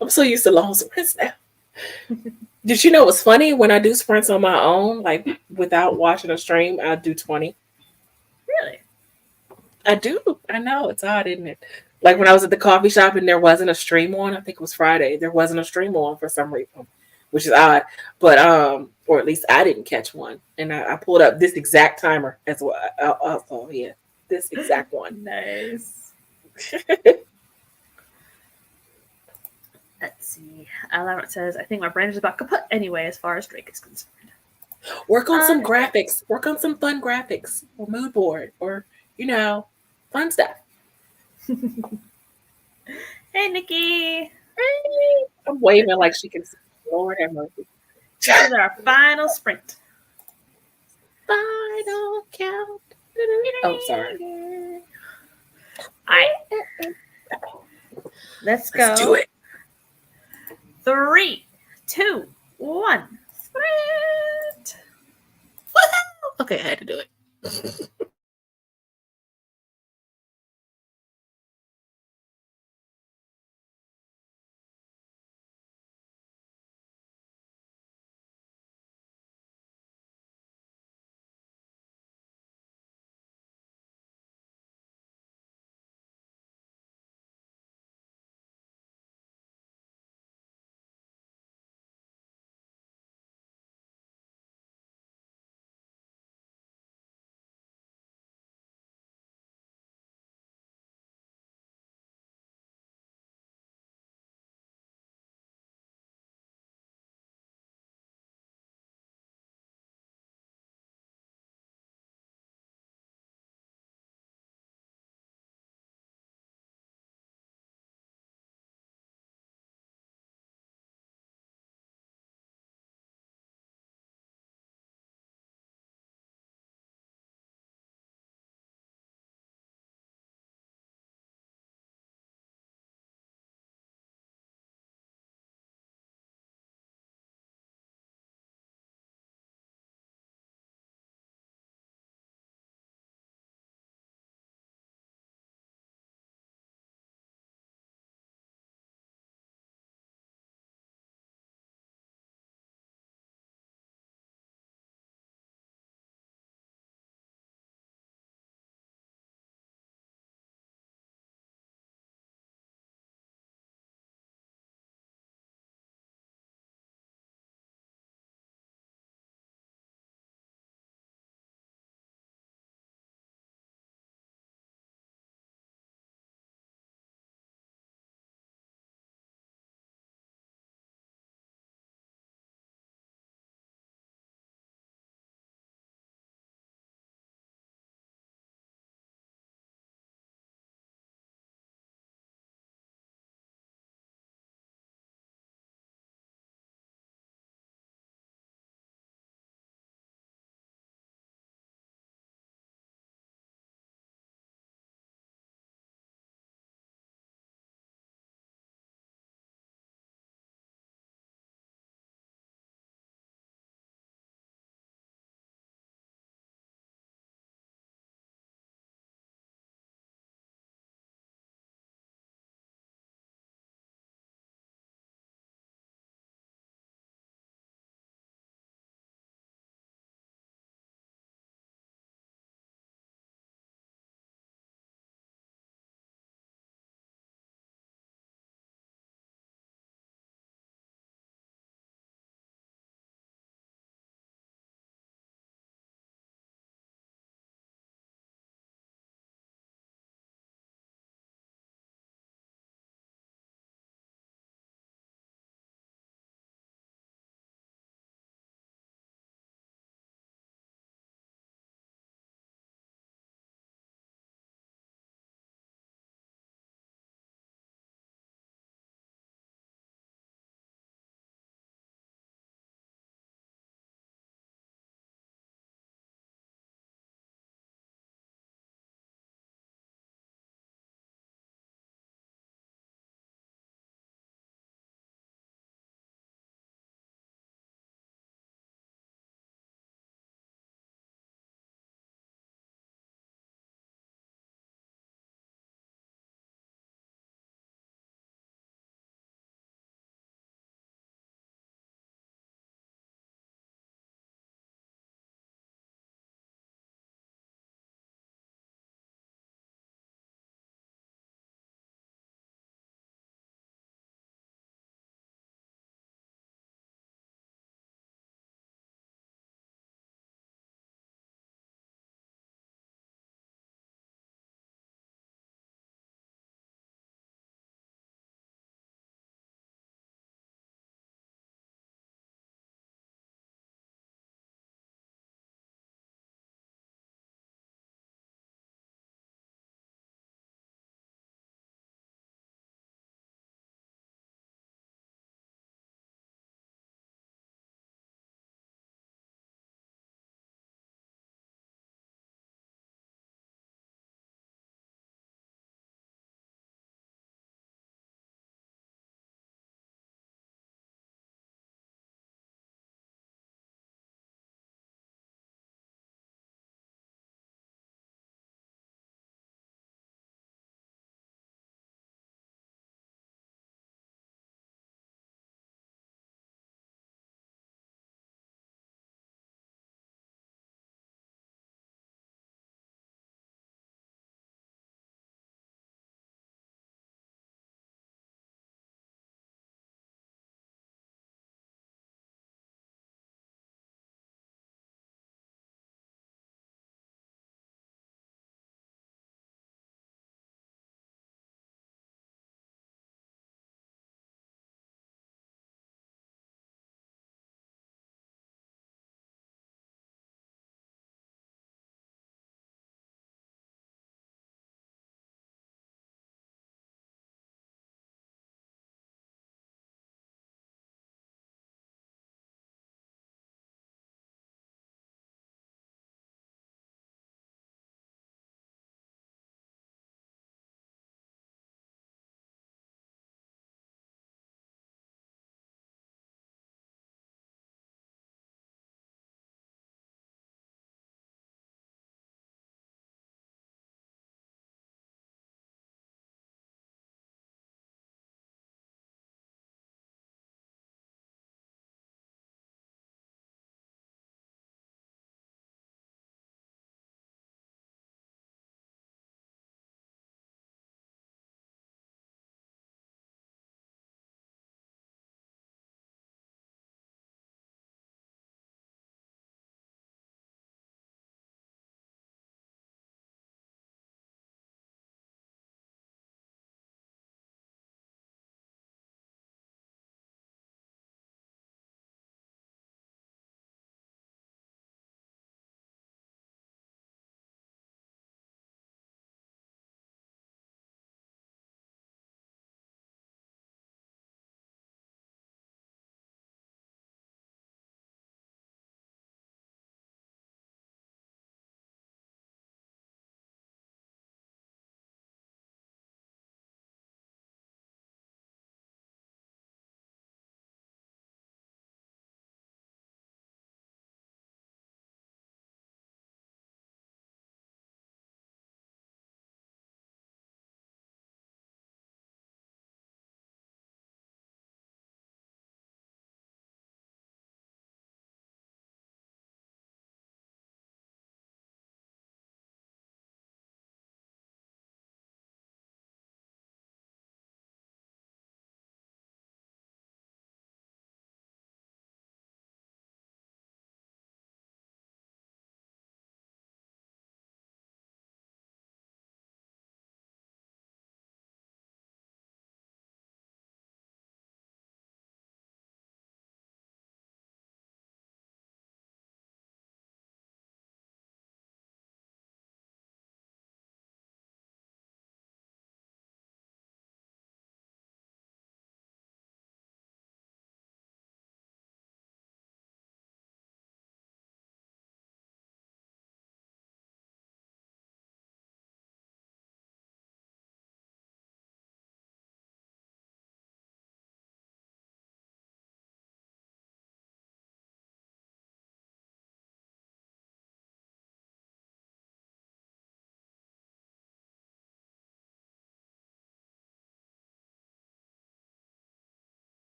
I'm so used to long sprints now. Did you know what's funny? When I do sprints on my own, like without watching a stream, I do 20. Really? I do. I know. It's odd, isn't it? Like when I was at the coffee shop and there wasn't a stream on, I think it was Friday, there wasn't a stream on for some reason, which is odd. But or at least I didn't catch one. And I pulled up this exact timer as well. Oh yeah. This exact one. Nice. Let's see. Elaborate says, I think my brain is about kaput anyway, as far as Drake is concerned. Work on some graphics. Work on some fun graphics or mood board or, fun stuff. Hey, Nikki. Hey. I'm waving like she can see. Lord have mercy. This is our final sprint. Final count. Oh, sorry. All right. Let's go. Let's do it. 3, 2, 1. Sprint. Woohoo! Okay, I had to do it.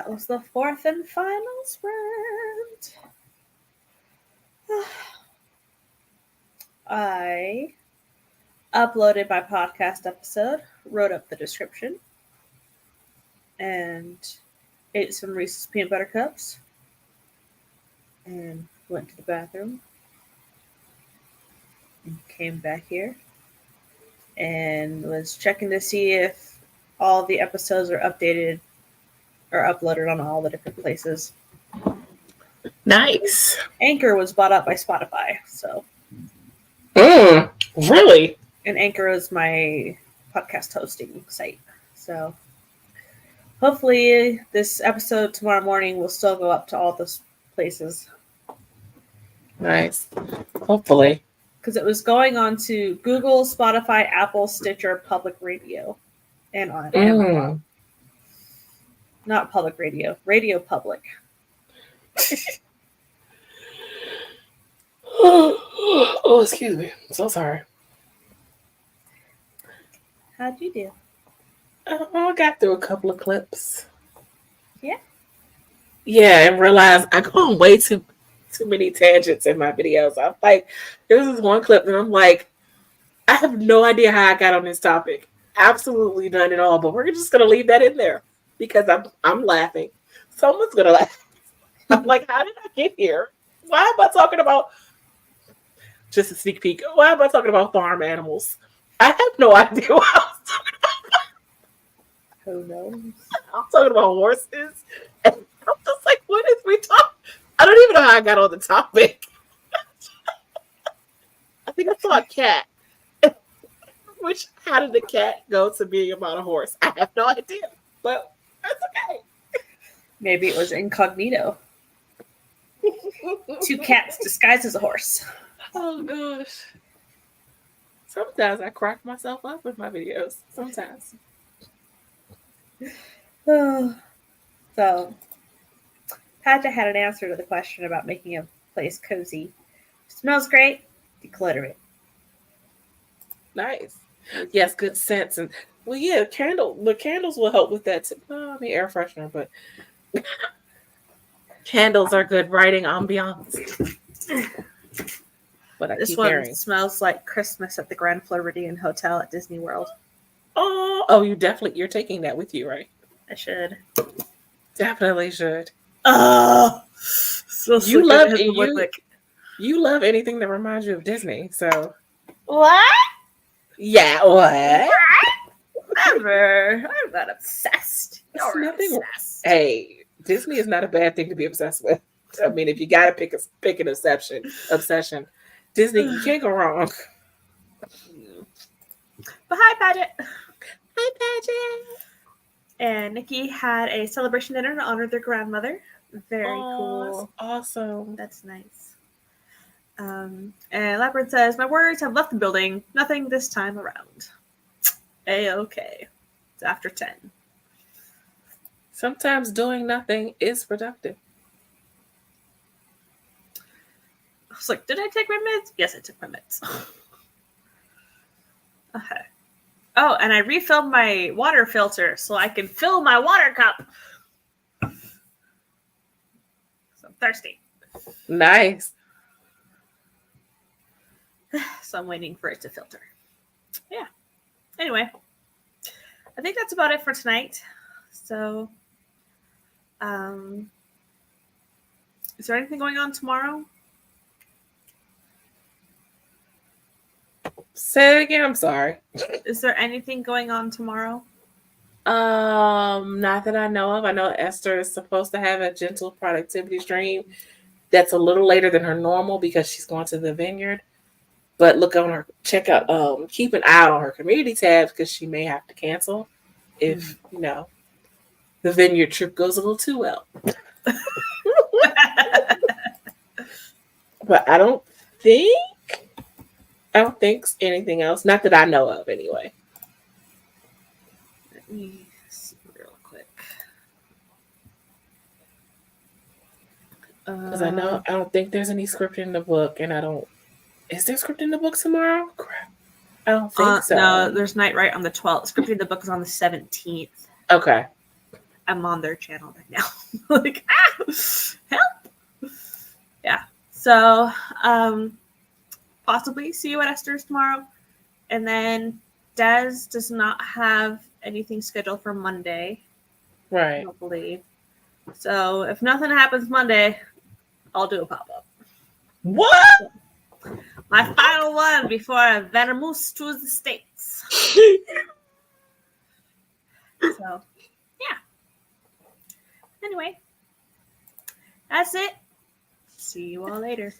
that was the fourth and final sprint. I uploaded my podcast episode, wrote up the description, and ate some Reese's peanut butter cups, and went to the bathroom, and came back here, and was checking to see if all the episodes are updated or uploaded on all the different places. Nice. Anchor was bought up by Spotify, so. Really? And Anchor is my podcast hosting site. So hopefully this episode tomorrow morning will still go up to all those places. Nice. Hopefully. Because it was going on to Google, Spotify, Apple, Stitcher, Public Radio, and on Amazon. Not Public Radio. Radio Public. Oh, excuse me. I'm so sorry. How'd you do? I got through a couple of clips. Yeah? Yeah, and realized I go on way too many tangents in my videos. I'm like, there was this one clip and I'm like, I have no idea how I got on this topic. Absolutely none at all. But we're just gonna leave that in there because I'm laughing. Someone's gonna laugh. I'm like, how did I get here? Why am I talking about, just a sneak peek, why am I talking about farm animals? I have no idea what I was talking about. Who knows? I'm talking about horses. And I'm just like, what is we talking? I don't even know how I got on the topic. I think I saw a cat. How did the cat go to being about a horse? I have no idea. But that's okay. Maybe it was incognito. Two cats disguised as a horse. Oh gosh. Sometimes I crack myself up with my videos. Sometimes. So, Patrick had an answer to the question about making a place cozy. Smells great. Declutter it. Nice. Yes, good sense. And well, yeah, the candles will help with that too. I mean, air freshener, but candles are good writing ambiance. But This one smells like Christmas at the Grand Floridian Hotel at Disney World. Oh, you're taking that with you, right? I should. Definitely should. Oh, you love anything that reminds you of Disney, so what? Yeah, what? Whatever. I'm not obsessed. You're obsessed. Hey, Disney is not a bad thing to be obsessed with. I mean, if you gotta pick an obsession, Disney, you can't go wrong. But hi, Paget. Hi, Paget. And Nikki had a celebration dinner to honor their grandmother. Very cool. That's awesome. That's nice. And Labyrinth says, my words have left the building. Nothing this time around. A-okay. It's after 10. Sometimes doing nothing is productive. I was like, did I take my meds? Yes, I took my meds. Okay. Oh, and I refilled my water filter so I can fill my water cup. So I'm thirsty. Nice. So I'm waiting for it to filter. Yeah. Anyway, I think that's about it for tonight. So, is there anything going on tomorrow? Say it again. I'm sorry. Is there anything going on tomorrow? Not that I know of. I know Esther is supposed to have a gentle productivity stream that's a little later than her normal because she's going to the vineyard. But check out, keep an eye on her community tabs because she may have to cancel if, the vineyard trip goes a little too well. But I don't think anything else. Not that I know of, anyway. Let me see real quick. Because I don't think there's any script in the book, and is there script in the book tomorrow? Crap. I don't think so. No, there's night right on the 12th. Scripting the book is on the 17th. Okay. I'm on their channel right now. Like, help. Yeah. So, possibly see you at Esther's tomorrow. And then Des does not have anything scheduled for Monday, I Right. don't believe. So if nothing happens Monday, I'll do a pop-up. What? My final one before I venomoose to the States. So, yeah. Anyway, that's it. See you all later.